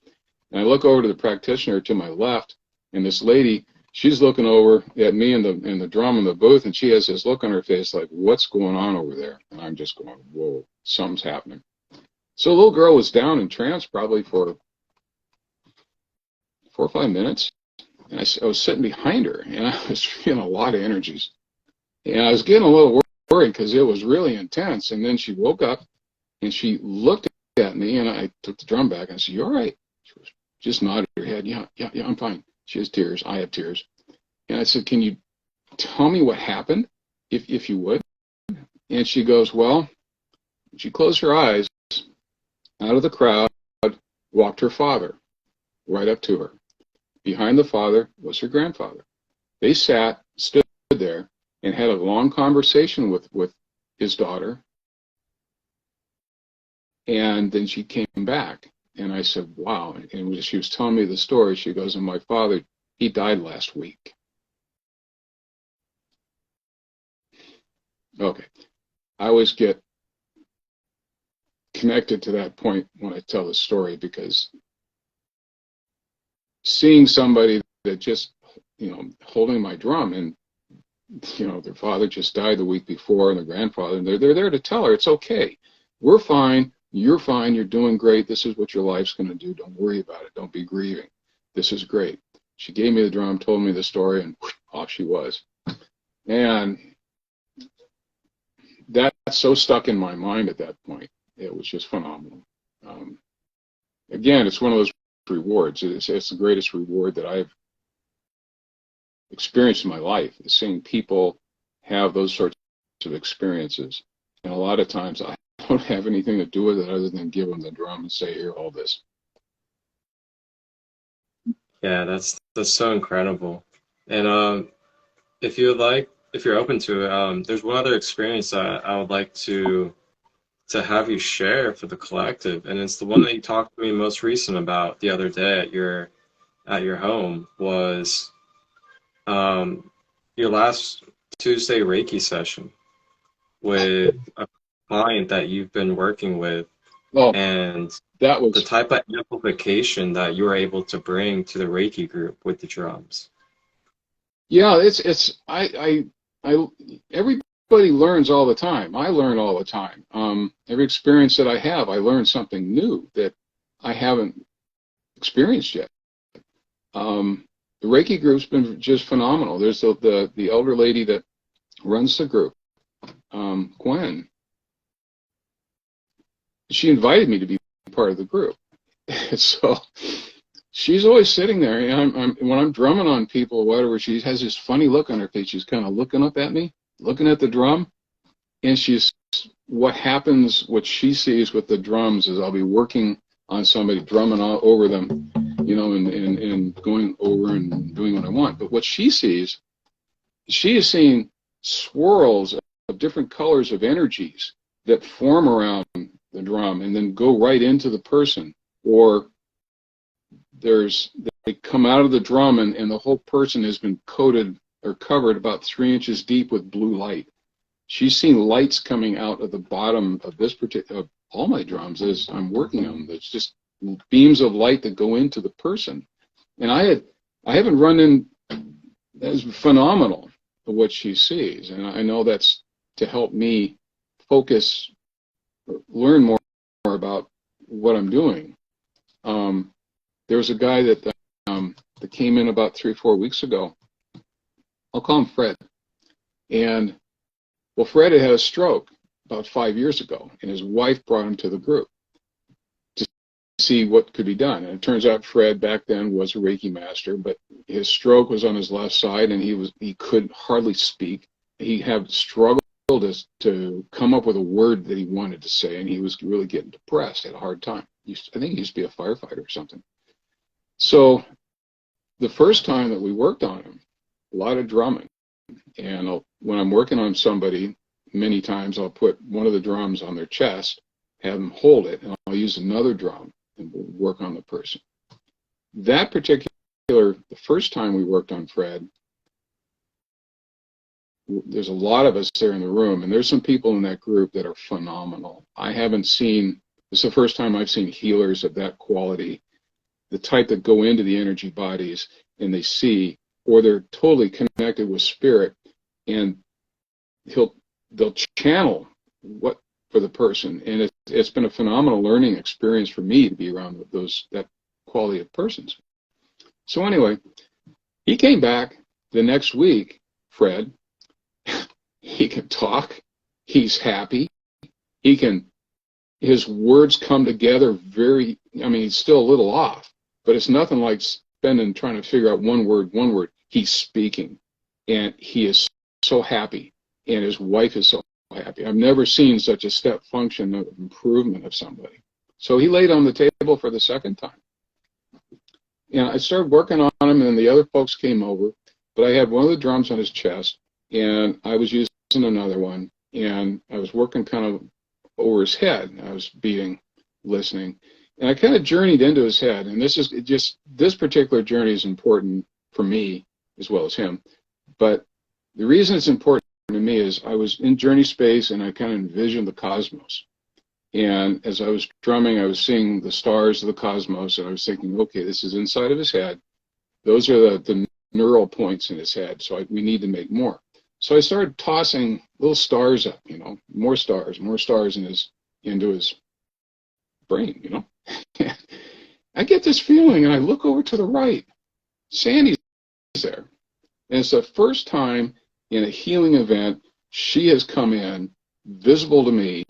And I look over to the practitioner to my left, and this lady, she's looking over at me and the drum in the booth, and she has this look on her face like, what's going on over there? And I'm just going, whoa, something's happening. So the little girl was down in trance probably for 4 or 5 minutes. And I was sitting behind her, and I was feeling a lot of energies. And I was getting a little worried because it was really intense. And then she woke up, and she looked at me, and I took the drum back, and I said, you all right? She just nodded her head. Yeah, I'm fine. She has tears. I have tears. And I said, can you tell me what happened, if you would? And she goes, well, she closed her eyes, Out of the crowd walked her father, right up to her. Behind the father was her grandfather. They stood there, and had a long conversation with his daughter. And then she came back, and I said, wow. And she was telling me the story. She goes, and my father, he died last week. Okay. I always get connected to that point when I tell the story, because seeing somebody that just, holding my drum, and, their father just died the week before, and the grandfather, and they're there to tell her, it's okay. We're fine. You're fine. You're doing great. This is what your life's going to do. Don't worry about it. Don't be grieving. This is great. She gave me the drum, told me the story, and off she was. And that's so stuck in my mind at that point. It was just phenomenal. Again, it's one of those rewards. It's the greatest reward that I've experienced in my life, is seeing people have those sorts of experiences. And a lot of times I don't have anything to do with it other than give them the drum and say, here, hold this. Yeah, that's so incredible. And if you would like, if you're open to it, there's one other experience that I would like to have you share for the collective, and it's the one that you talked to me most recent about the other day at your home. Was your last Tuesday Reiki session with a client that you've been working with, and that was the type of amplification that you were able to bring to the Reiki group with the drums. Yeah, everybody learns all the time. I learn all the time. Every experience that I have, I learn something new that I haven't experienced yet. The Reiki group's been just phenomenal. There's the elder lady that runs the group, Gwen. She invited me to be part of the group. So she's always sitting there. And when I'm drumming on people or whatever, she has this funny look on her face. She's kind of looking up at me, looking at the drum. And what she sees with the drums is I'll be working on somebody, drumming all over them, and going over and doing what I want. But what she sees, she is seeing swirls of different colors of energies that form around the drum and then go right into the person. Or they come out of the drum and the whole person has been coated or covered about 3 inches deep with blue light. She's seen lights coming out of the bottom of this particular, all my drums as I'm working on them. It's just beams of light that go into the person. And I haven't run in, as phenomenal what she sees. And I know that's to help me focus, learn more about what I'm doing. There was a guy that came in about 3 or 4 weeks ago. I'll call him Fred. And well, Fred had a stroke about 5 years ago, and his wife brought him to the group to see what could be done. And it turns out Fred back then was a Reiki master, but his stroke was on his left side, and he could hardly speak. He had struggled to come up with a word that he wanted to say, and he was really getting depressed, had a hard time. I think he used to be a firefighter or something. So the first time that we worked on him, a lot of drumming. And when I'm working on somebody, many times I'll put one of the drums on their chest, have them hold it, and I'll use another drum and work on the person. That particular, the first time we worked on Fred, there's a lot of us there in the room, and there's some people in that group that are phenomenal. This is the first time I've seen healers of that quality, the type that go into the energy bodies and they see, or they're totally connected with spirit, and they'll channel what for the person. And it's been a phenomenal learning experience for me to be around that quality of persons. So anyway, he came back the next week, Fred. He can talk. He's happy. His words come together he's still a little off, but it's nothing like trying to figure out one word. He's speaking, and he is so happy, and his wife is so happy. I've never seen such a step function of improvement of somebody. So he laid on the table for the second time. And I started working on him, and the other folks came over. But I had one of the drums on his chest, and I was using another one, and I was working kind of over his head. I was beating, listening, and I kind of journeyed into his head. And this particular journey is important for me as well as him. But the reason it's important to me is I was in journey space, and I kind of envisioned the cosmos. And as I was drumming, I was seeing the stars of the cosmos, and I was thinking, okay, this is inside of his head. Those are the neural points in his head, so we need to make more. So I started tossing little stars up, more stars into his brain, I get this feeling, and I look over to the right. Sandy's there. And it's the first time in a healing event she has come in, visible to me,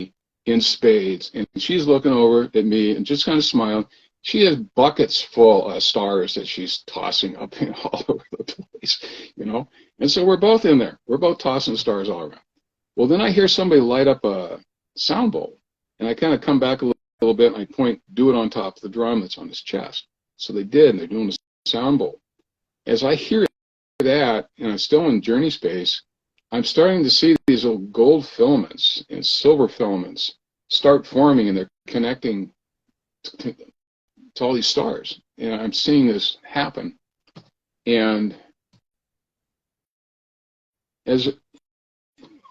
in spades, and she's looking over at me and just kind of smiling. She has buckets full of stars that she's tossing up all over the place, And so we're both in there. We're both tossing stars all around. Well, then I hear somebody light up a sound bowl, and I kind of come back a little bit, and I point, do it on top of the drum that's on his chest. So they did, and they're doing a sound bowl. As I hear that, and I'm still in journey space, I'm starting to see these little gold filaments and silver filaments start forming, and they're connecting to all these stars. And I'm seeing this happen. And as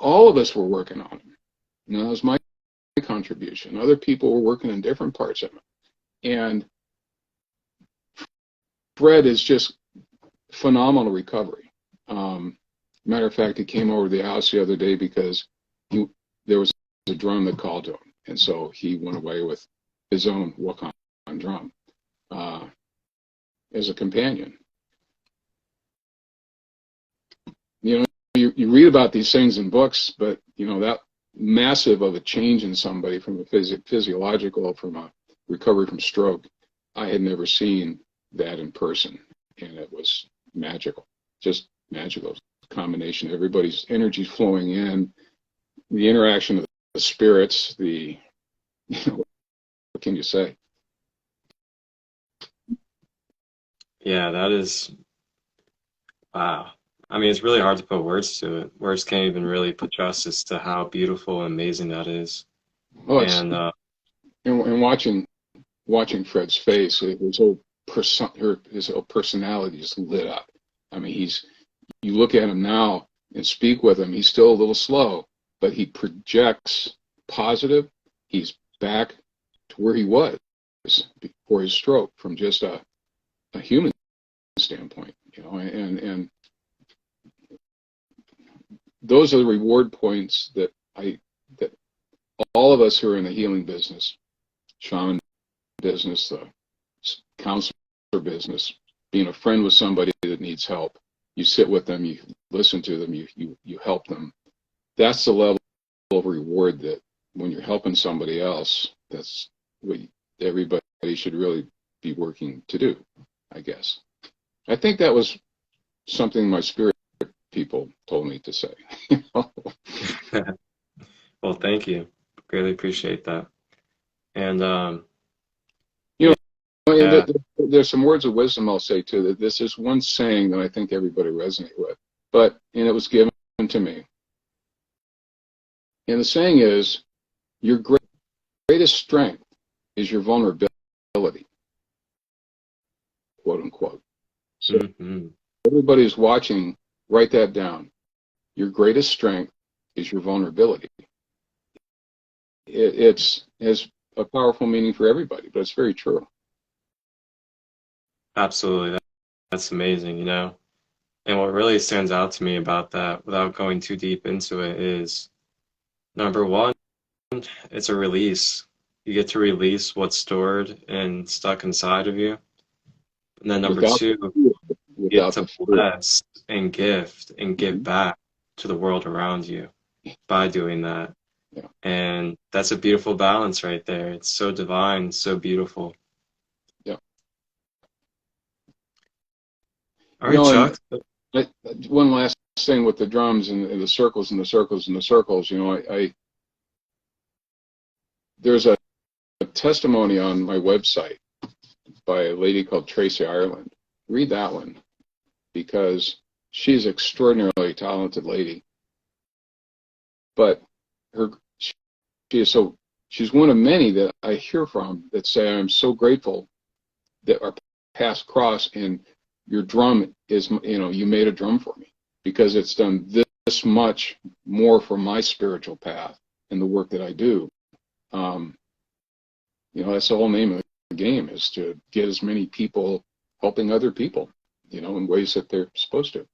all of us were working on it, that was my contribution. Other people were working in different parts of it. And Fred is just phenomenal recovery. Matter of fact, he came over to the house the other day because there was a drum that called to him. And so he went away with his own Wakan drum as a companion. You read about these things in books, but, that massive of a change in somebody from a physiological, from a recovery from stroke, I had never seen that in person. And it was magical, just magical. Combination of everybody's energy flowing in, the interaction of the spirits, what can you say? Yeah, that is, wow. I mean, it's really hard to put words to it. Words can't even really put justice to how beautiful and amazing that is. Oh, and watching Fred's face, his whole personality just lit up. I mean, you look at him now and speak with him, he's still a little slow, but he projects positive. He's back to where he was before his stroke from just a human standpoint, and those are the reward points that all of us who are in the healing business, shaman business, the counselor business, being a friend with somebody that needs help, you sit with them, you listen to them, you help them. That's the level of reward that when you're helping somebody else, that's what everybody should really be working to do, I guess. I think that was something my spirit people told me to say. Well, thank you. Greatly appreciate that. And yeah. There's some words of wisdom I'll say too. That this is one saying that I think everybody resonate with, and it was given to me. And the saying is, your greatest strength is your vulnerability, quote unquote. So everybody who's watching, write that down. Your greatest strength is your vulnerability. It has a powerful meaning for everybody, but it's very true. Absolutely. That's amazing, And what really stands out to me about that, without going too deep into it, is number one, it's a release. You get to release what's stored and stuck inside of you. And then number two, you get to bless and gift and give back to the world around you by doing that. Yeah. And that's a beautiful balance right there. It's so divine, so beautiful. Yeah. All right, Chuck. One last thing with the drums and the circles and the circles and the circles, there's a testimony on my website by a lady called Tracy Ireland. Read that one, because she's an extraordinarily talented lady. But she's one of many that I hear from that say, I'm so grateful that our paths cross, and your drum is, you made a drum for me, because it's done this much more for my spiritual path and the work that I do. That's the whole name of the game, is to get as many people helping other people, in ways that they're supposed to.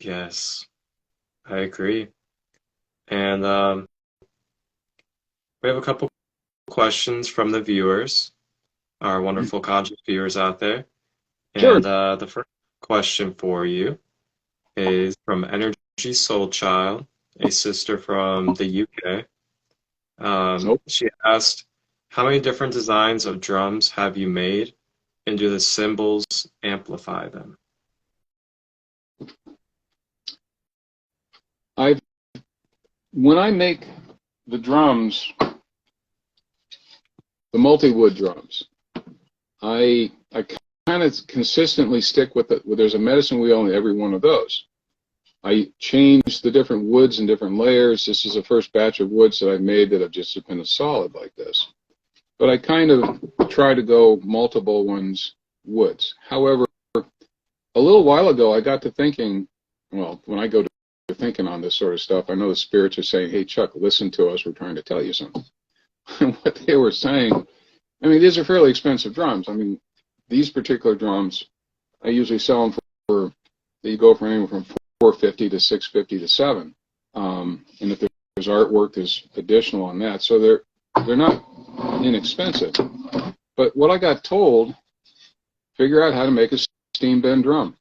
Yes, I agree. And we have a couple questions from the viewers, our wonderful conscious viewers out there. Sure. And the first question for you is from Energy Soul Child, a sister from the UK. She asked, how many different designs of drums have you made, and do the symbols amplify them? When I make the drums, the multi-wood drums, I kind of consistently stick with it. There's a medicine wheel in every one of those. I change the different woods and different layers. This is the first batch of woods that I've made that have just been a solid like this. But I kind of try to go multiple ones woods. However, a little while ago, I got to thinking, well, when I go to thinking on this sort of stuff, I know the spirits are saying, hey, Chuck, listen to us. We're trying to tell you something. And what they were saying, these are fairly expensive drums. These particular drums, I usually sell them for they go from anywhere from $450 to $650 to $700. And if there's artwork, there's additional on that. So they're not inexpensive. But what I got told, figure out how to make a steam bend drum,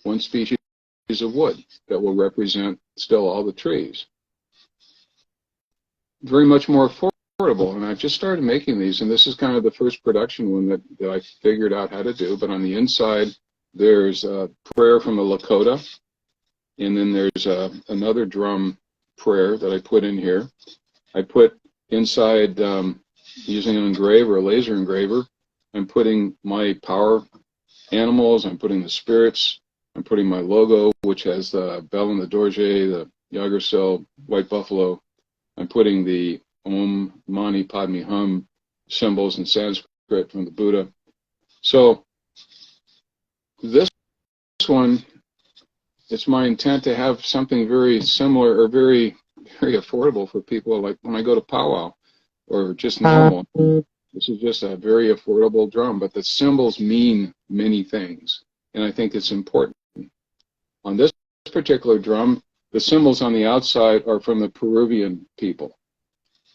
one species of wood that will represent still all the trees. Very much more affordable. And I've just started making these, and this is kind of the first production one that I figured out how to do. But on the inside, there's a prayer from the Lakota, and then there's another drum prayer that I put in here. I put inside, using an engraver, a laser engraver, I'm putting my power animals, I'm putting the spirits, I'm putting my logo, which has the bell and the dorje, the Yggdrasil, white buffalo. I'm putting the Om Mani Padme Hum symbols in Sanskrit from the Buddha. So this one, it's my intent to have something very similar or very, very affordable for people. Like when I go to powwow or just normal, this is just a very affordable drum, but the symbols mean many things. And I think it's important. On this particular drum, the symbols on the outside are from the Peruvian people.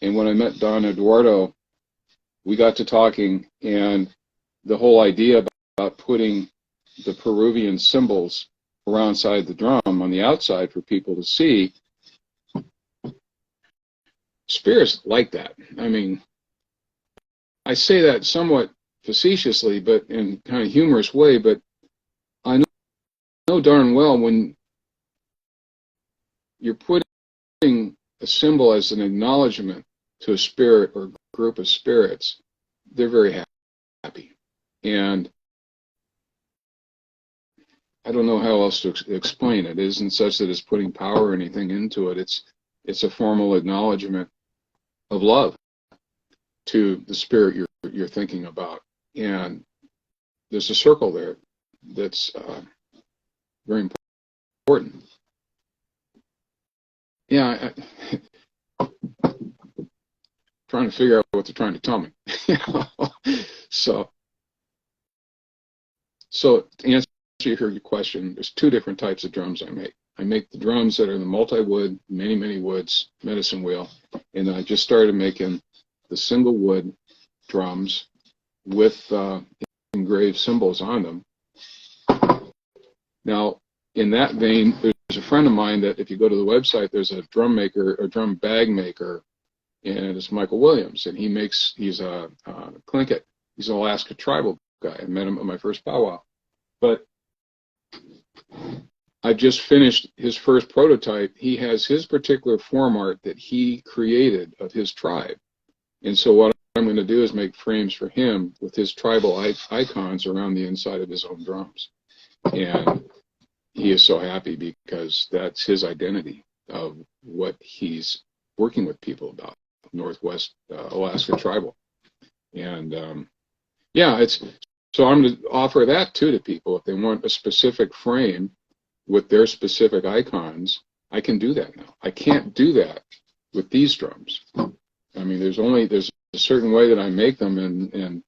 And when I met Don Eduardo, we got to talking, and the whole idea about putting the Peruvian symbols around side the drum on the outside for people to see, spirits like that. I say that somewhat facetiously, but in kind of humorous way, but I know darn well when you're putting a symbol as an acknowledgement to a spirit or group of spirits, they're very happy. And I don't know how else to explain it. It isn't such that it's putting power or anything into it. It's a formal acknowledgement of love to the spirit you're thinking about. And there's a circle there that's very important. Yeah, trying to figure out what they're trying to tell me. So to answer your question, there's two different types of drums I make. I make the drums that are the multi-wood, many woods, medicine wheel, and then I just started making the single wood drums with engraved symbols on them. Now, in that vein, there's a friend of mine that if you go to the website, there's a drum maker, or drum bag maker, and it's Michael Williams, and he's a Tlingit. He's an Alaska tribal guy. I met him at my first powwow. But I just finished his first prototype. He has his particular form art that he created of his tribe. And so what I'm going to do is make frames for him with his tribal icons around the inside of his own drums. And he is so happy because that's his identity of what he's working with people about, Northwest Alaska tribal. And yeah, so I'm going to offer that too to people. If they want a specific frame with their specific icons, I can do that now. I can't do that with these drums. I mean, there's a certain way that I make them, and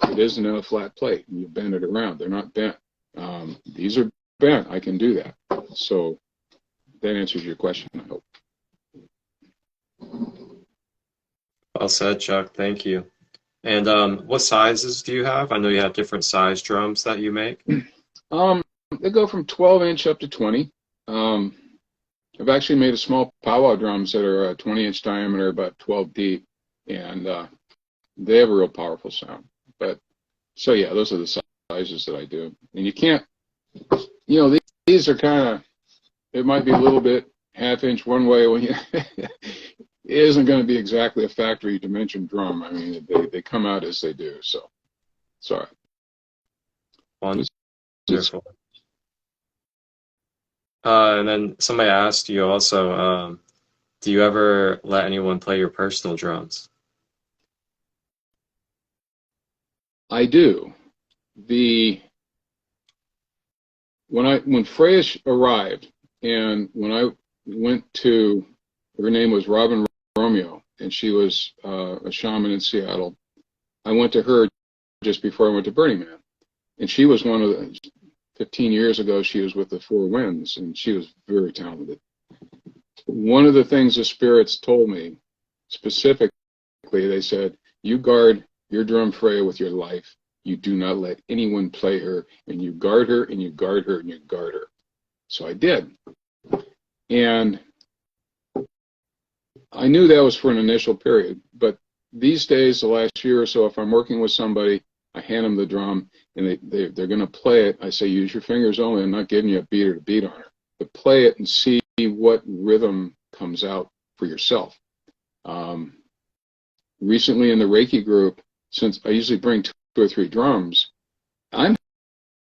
it isn't in a flat plate. You bend it around. They're not bent. These are bent. I can do that. So that answers your question, I hope. Well said, Chuck. Thank you. And what sizes do you have? I know you have different size drums that you make. They go from 12-inch up to 20. I've actually made a small powwow drums that are 20-inch diameter, about 12 deep, and they have a real powerful sound. But so yeah, those are the sizes that I do. And you can't, you know, these are kind of, it might be a little bit half-inch one way when you. It isn't going to be exactly a factory dimension drum. I mean, they come out as they do. So, sorry. Wonderful. And then somebody asked you also, do you ever let anyone play your personal drums? I do. When Freya arrived, and when I went to, her name was Robin Romeo, and she was a shaman in Seattle. I went to her just before I went to Burning Man, and she was one of the. 15 years ago, she was with the Four Winds, and she was very talented. One of the things the spirits told me, specifically, they said, you guard your drum Freya with your life. You do not let anyone play her, and you guard her, and you guard her, and you guard her. So I did. And I knew that was for an initial period, but these days, the last year or so, if I'm working with somebody, I hand them the drum, and they're going to play it. I say, use your fingers only. I'm not giving you a beater to beat on her, but play it and see what rhythm comes out for yourself. Recently in the Reiki group, since I usually bring 2 or 3 drums, I'm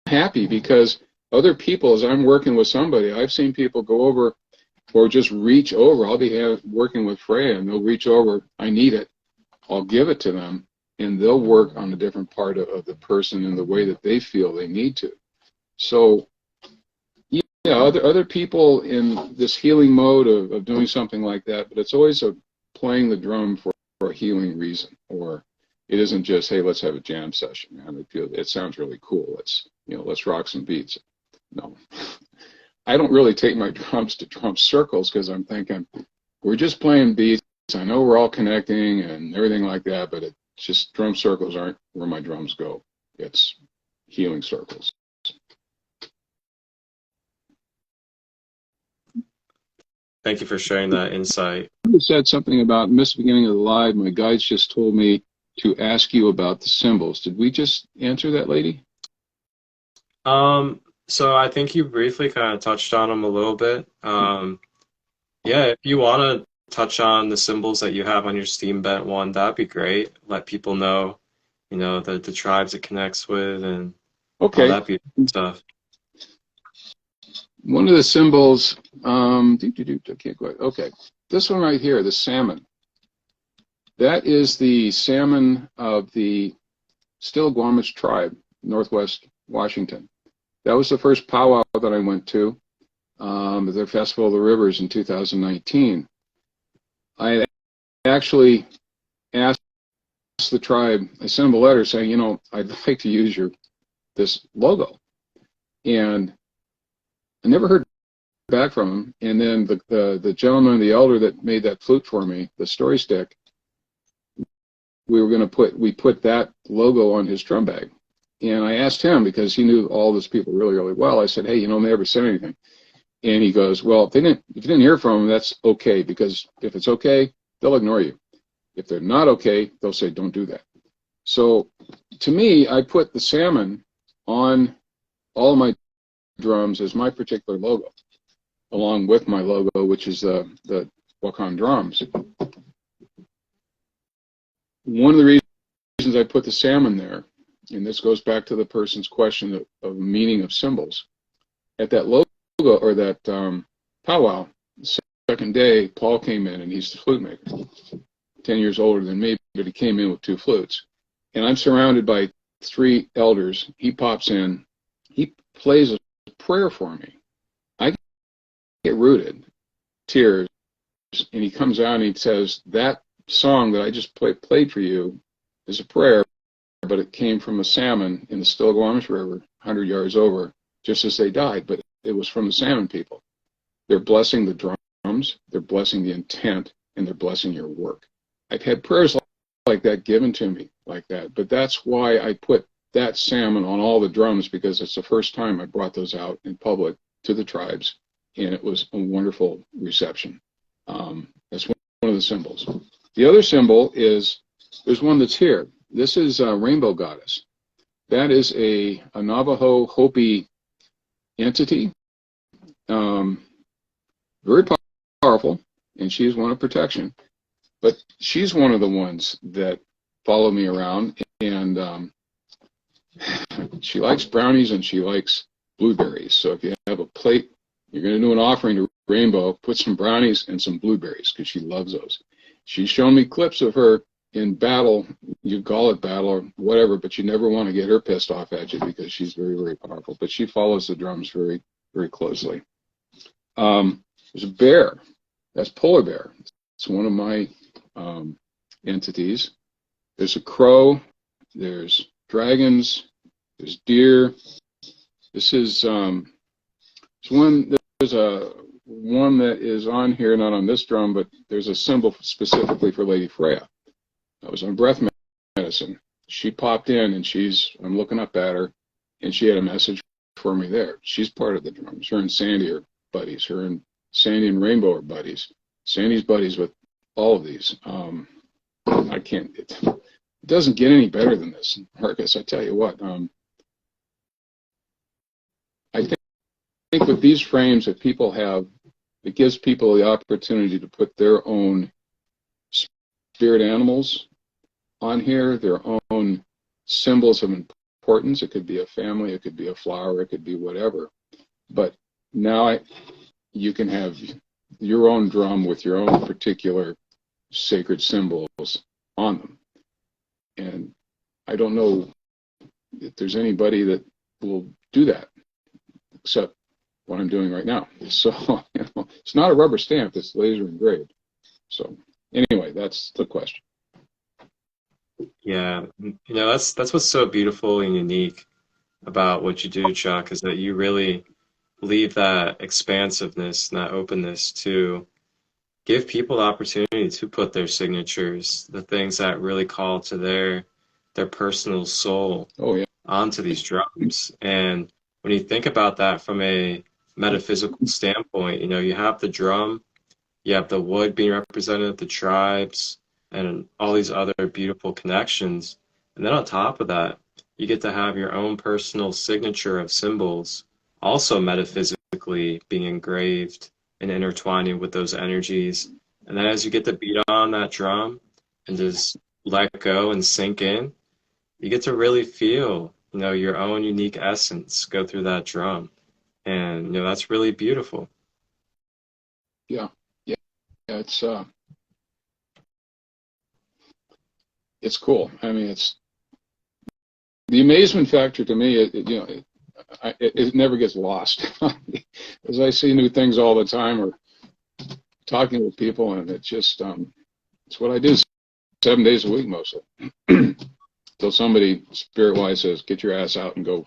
happy because other people, as I'm working with somebody, I've seen people go over or just reach over. I'll be working with Freya, and they'll reach over. I need it. I'll give it to them. And they'll work on a different part of the person in the way that they feel they need to. So, yeah, other people in this healing mode of doing something like that, but it's always playing the drum for a healing reason, or it isn't just, hey, let's have a jam session, man. It sounds really cool. Let's rock some beats. No, I don't really take my drums to drum circles because I'm thinking we're just playing beats. I know we're all connecting and everything like that, but just drum circles aren't where my drums go. It's healing circles. Thank you for sharing that insight. You said something about, in this beginning of the live, my guides just told me to ask you about the symbols. Did we just answer that, lady? So I think you briefly kind of touched on them a little bit. Yeah, if you want to touch on the symbols that you have on your steam bent one, that'd be great. Let people know, the tribes it connects with and all that beautiful stuff. One of the symbols, I can't quite, okay. This one right here, the salmon. That is the salmon of the Still-Guamish tribe, Northwest Washington. That was the first powwow that I went to, the Festival of the Rivers in 2019. I actually asked the tribe, I sent them a letter saying, I'd like to use this logo. And I never heard back from him. And then the gentleman, the elder that made that flute for me, the story stick, we put that logo on his drum bag. And I asked him, because he knew all those people really, really well, I said, hey, they never said anything. And he goes, well, if you didn't hear from them, that's okay, because if it's okay, they'll ignore you. If they're not okay, they'll say, don't do that. So to me, I put the salmon on all my drums as my particular logo, along with my logo, which is the Wakan Drums. one of the reasons I put the salmon there, and this goes back to the person's question of meaning of symbols. At that logo, or that powwow, the second day, Paul came in, and he's the flute maker, 10 years older than me, but he came in with 2 flutes. And I'm surrounded by 3 elders. He pops in, he plays a prayer for me. I get rooted, tears, and he comes out and he says, that song that I just played for you is a prayer, but it came from a salmon in the Stillaguamish River, 100 yards over, just as they died, but it was from the salmon people. They're blessing the drums, they're blessing the intent, and they're blessing your work. I've had prayers like that given to me like that, but that's why I put that salmon on all the drums, because it's the first time I brought those out in public to the tribes, and it was a wonderful reception. That's one of the symbols. The other symbol is, there's one that's here. This is a rainbow goddess. That is a Navajo Hopi entity, very powerful, and she's one of protection. But she's one of the ones that follow me around, and she likes brownies and she likes blueberries. So if you have a plate, you're going to do an offering to Rainbow, put some brownies and some blueberries, because she loves those. She's shown me clips of her in battle, you call it battle or whatever, but you never want to get her pissed off at you, because she's very, very powerful. But she follows the drums very, very closely. There's a bear. That's polar bear. It's one of my entities. There's a crow. There's dragons. There's deer. This is there's a one that is on here, not on this drum, but there's a symbol specifically for Lady Freya. That was on breath medicine. She popped in, and I'm looking up at her, and she had a message for me there. She's part of the drums. Her and Sandy are buddies. Her and Sandy and Rainbow are buddies. Sandy's buddies with all of these. I can't, it doesn't get any better than this, Marcus. I tell you what, I think with these frames that people have, it gives people the opportunity to put their own spirit animals on here, their own symbols of importance. It could be a family, it could be a flower, it could be whatever. But now you can have your own drum with your own particular sacred symbols on them. And I don't know if there's anybody that will do that, except what I'm doing right now. So, it's not a rubber stamp, it's laser engraved. So anyway, that's the question. Yeah, that's what's so beautiful and unique about what you do, Chuck, is that you really leave that expansiveness and that openness to give people the opportunity to put their signatures, the things that really call to their personal soul onto these drums. And when you think about that from a metaphysical standpoint, you have the drum, you have the wood being represented, the tribes, and all these other beautiful connections. And then on top of that, you get to have your own personal signature of symbols, also metaphysically being engraved and intertwining with those energies. And then as you get to beat on that drum and just let go and sink in, you get to really feel, your own unique essence go through that drum. And, that's really beautiful. Yeah. It's cool. I mean, it's the amazement factor to me. It never gets lost, as I see new things all the time, or talking with people, and it just it's what I do 7 days a week mostly. Till somebody spirit-wise says, "Get your ass out and go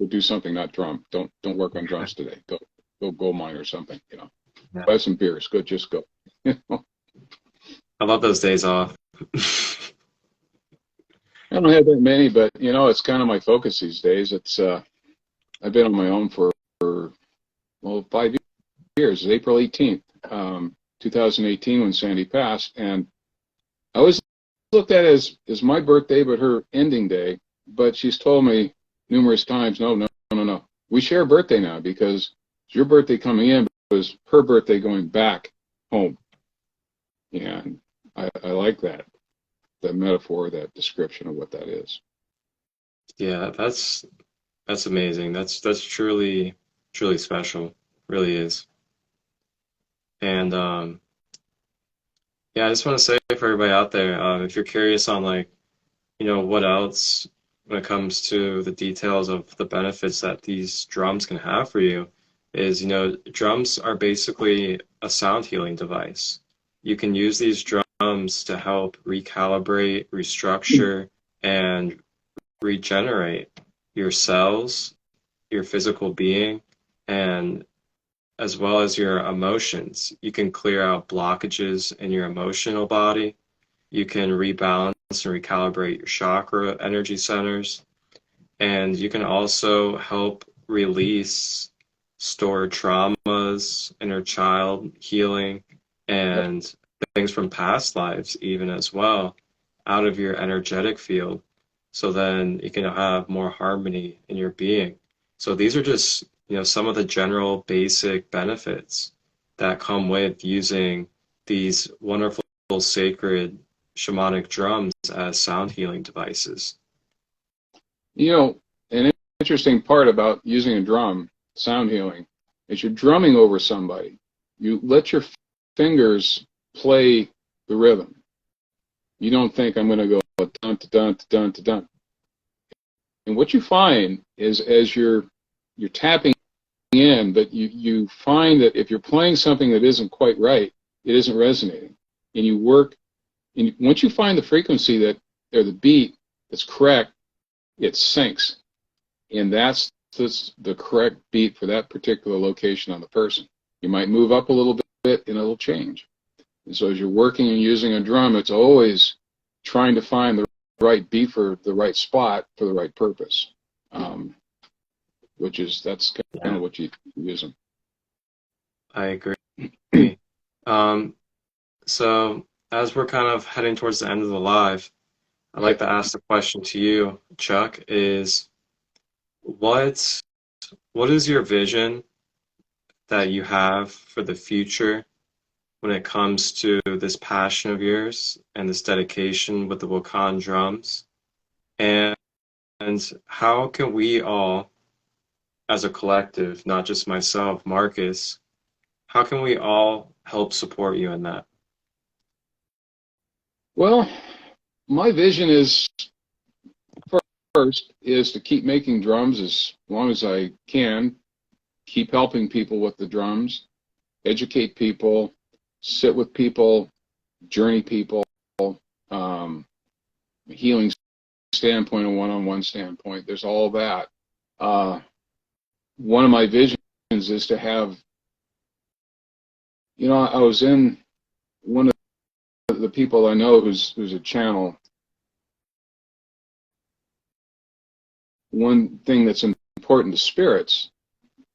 do something, not drum. Don't work on drums today. Go gold mine or something. Yeah. Buy some beers. Just go." I love those days off. I don't have that many, but it's kind of my focus these days. It's I've been on my own for 5 years. It's April 18th, 2018, when Sandy passed, and I always looked at it as my birthday, but her ending day. But she's told me numerous times, no. We share a birthday now, because it's your birthday coming in, but it was her birthday going back home. And I like that. metaphor, that description of what that is. Yeah, that's amazing. That's truly special. Really is. And yeah, I just want to say for everybody out there, if you're curious on like, what else when it comes to the details of the benefits that these drums can have for you, is, drums are basically a sound healing device. You can use these drums to help recalibrate, restructure, and regenerate your cells, your physical being, and as well as your emotions. You can clear out blockages in your emotional body. You can rebalance and recalibrate your chakra energy centers. And you can also help release stored traumas, inner child healing, and things from past lives even as well out of your energetic field. So then you can have more harmony in your being. So these are just, some of the general basic benefits that come with using these wonderful sacred shamanic drums as sound healing devices. An interesting part about using a drum, sound healing, is you're drumming over somebody. You let your fingers play the rhythm. You don't think I'm going to go dun to dun to dun to dun. And what you find is as you're tapping in, but you find that if you're playing something that isn't quite right, it isn't resonating. And you work, and once you find the frequency that, or the beat that's correct, it syncs. And that's the correct beat for that particular location on the person. You might move up a little bit and it'll change. And so as you're working and using a drum, it's always trying to find the right beat for the right spot for the right purpose. That's kind of what you use them. I agree. So as we're kind of heading towards the end of the live, I'd like to ask the question to you, Chuck, is what is your vision that you have for the future when it comes to this passion of yours and this dedication with the Wakan drums? And how can we all, as a collective, not just myself, Marcus, how can we all help support you in that? Well, my vision is, first, is to keep making drums as long as I can, keep helping people with the drums, educate people, sit with people, journey people, healing standpoint, a one-on-one standpoint. There's all that. One of my visions is to have, I was in one of the people I know who's a channel. One thing that's important to spirits,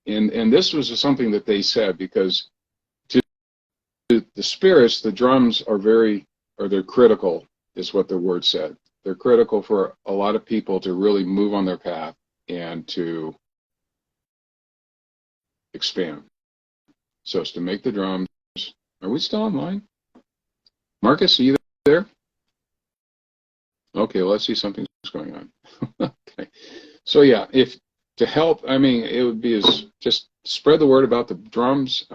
and this was something that they said, because to the spirits, the drums are they're critical, is what the word said. They're critical for a lot of people to really move on their path and to expand. So it's to make the drums. Are we still online? Marcus, are you there? Okay, well, I see something's going on. Okay. So yeah, if to help, it would be just spread the word about the drums.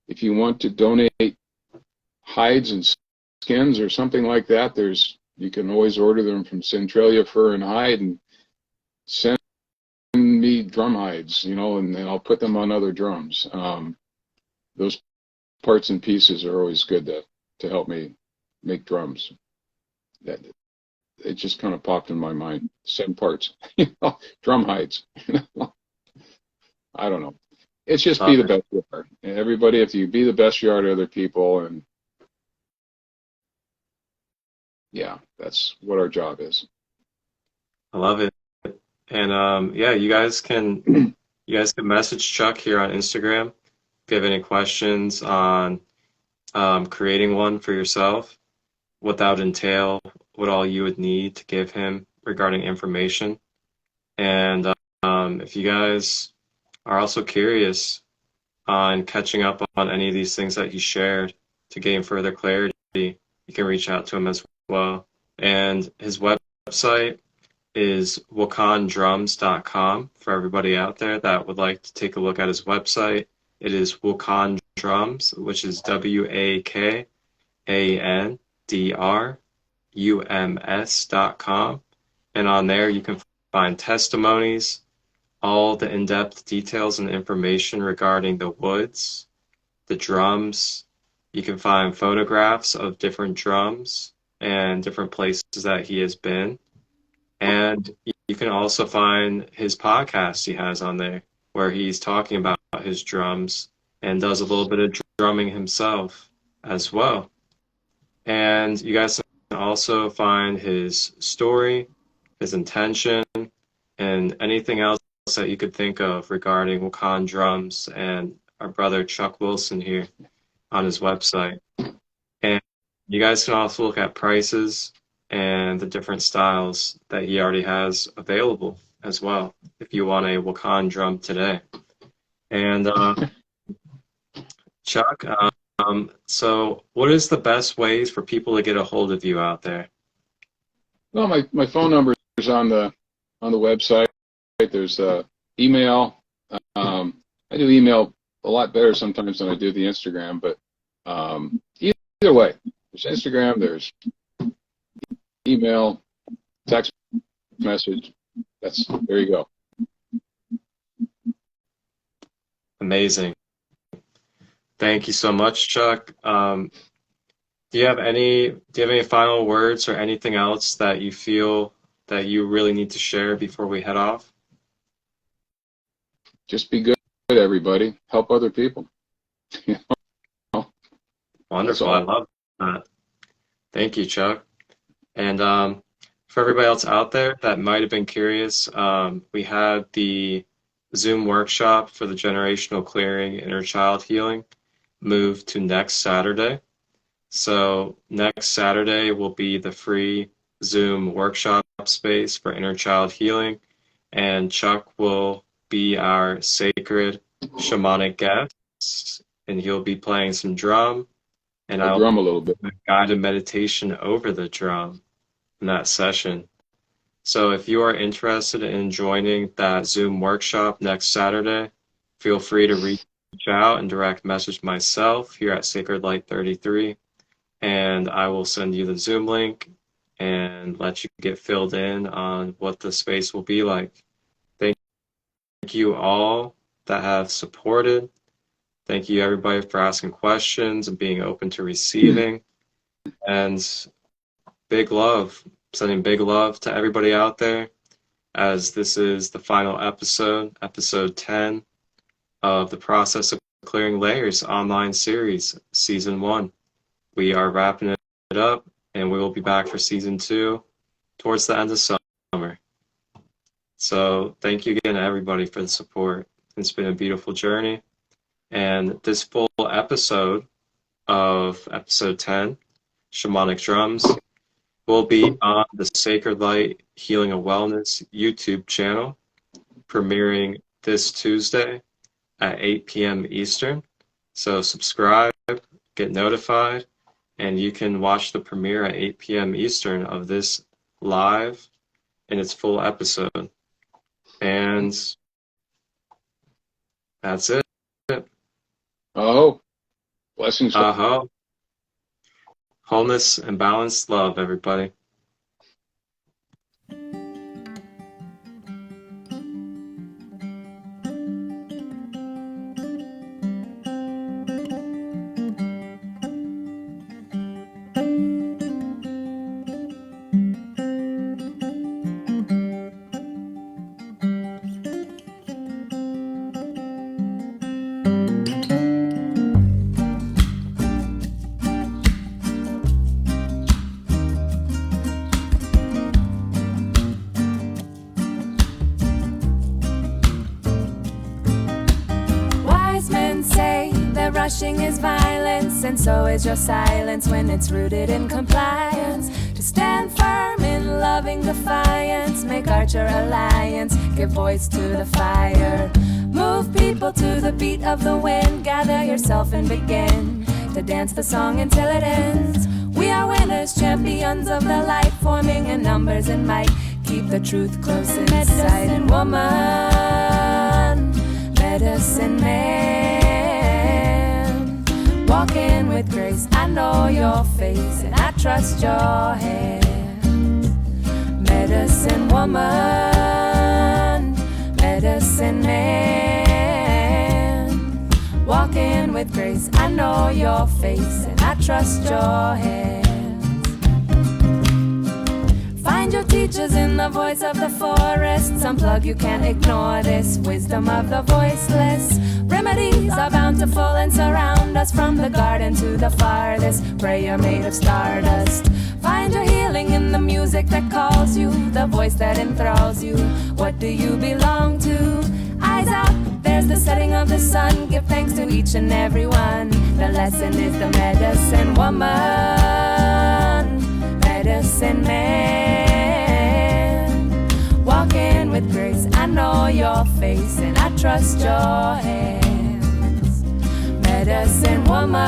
If you want to donate hides and skins or something like that, you can always order them from Centralia Fur and Hide and send me drum hides, and then I'll put them on other drums. Those parts and pieces are always good to help me make drums. It just kind of popped in my mind. 7 parts, drum hides. I don't know. It's just be the best you are. And everybody, if you be the best you are to other people, and yeah, that's what our job is. I love it. And yeah, you guys can message Chuck here on Instagram if you have any questions on creating one for yourself, what that would entail, what all you would need to give him regarding information. And if you guys are also curious on catching up on any of these things that he shared to gain further clarity, you can reach out to him as well. And his website is wakandrums.com for everybody out there that would like to take a look at his website. It is Wakan Drums, which is WAKANDRUMS.com. And on there you can find testimonies, all the in-depth details and information regarding the woods, the drums. You can find photographs of different drums and different places that he has been. And you can also find his podcast he has on there, where he's talking about his drums and does a little bit of drumming himself as well. And you guys can also find his story, his intention, and anything else that you could think of regarding Wakan Drums and our brother Chuck Wilson here on his website. And you guys can also look at prices and the different styles that he already has available as well, if you want a Wakan drum today. And Chuck, so what is the best ways for people to get a hold of you out there? Well, my phone number is on the website. There's email. I do email a lot better sometimes than I do the Instagram, but either way, there's Instagram, there's email, text message. There you go. Amazing. Thank you so much, Chuck. Do you have any final words or anything else that you feel that you really need to share before we head off? Just be good, everybody. Help other people. Wonderful. I love that. Thank you, Chuck. And for everybody else out there that might have been curious, we had the Zoom workshop for the generational clearing, inner child healing, moved to next Saturday. So next Saturday will be the free Zoom workshop space for inner child healing, and Chuck will be our sacred shamanic guest, and he'll be playing some drum, and I'll drum a little bit. Guided meditation over the drum in that session. So if you are interested in joining that Zoom workshop next Saturday, feel free to reach out and direct message myself here at Sacred Light 33, and I will send you the Zoom link and let you get filled in on what the space will be like. Thank you all that have supported. Thank you everybody for asking questions and being open to receiving. And big love, sending big love to everybody out there, as this is the final episode, episode 10 of the Process of Clearing Layers online series, season 1. We are wrapping it up, and we will be back for season 2 towards the end of summer. So thank you again, everybody, for the support. It's been a beautiful journey. And this full episode of episode 10, Shamanic Drums, will be on the Sacred Light Healing and Wellness YouTube channel, premiering this Tuesday at 8 p.m. Eastern. So subscribe, get notified, and you can watch the premiere at 8 p.m. Eastern of this live in its full episode. And that's it. Oh, blessings. Wholeness and balanced love, everybody. Rushing is violence, and so is your silence when it's rooted in compliance. To stand firm in loving defiance, make Archer alliance, give voice to the fire. Move people to the beat of the wind, gather yourself and begin to dance the song until it ends. We are winners, champions of the light, forming in numbers and might. Keep the truth close inside. And woman, medicine man, walking with grace. I know your face and I trust your hand. Medicine woman, medicine man, walking with grace. I know your face and I trust your hands. Find your teachers in the voice of the forest. Unplug, you can't ignore this wisdom of the voiceless. Remedies are bountiful and surround us, from the garden to the farthest. Prayer made of stardust. Find your healing in the music that calls you, the voice that enthralls you. What do you belong to? Eyes out, there's the setting of the sun. Give thanks to each and every one. The lesson is the medicine woman, medicine man, walking with grace. I know your face and I trust your hands. Medicine woman,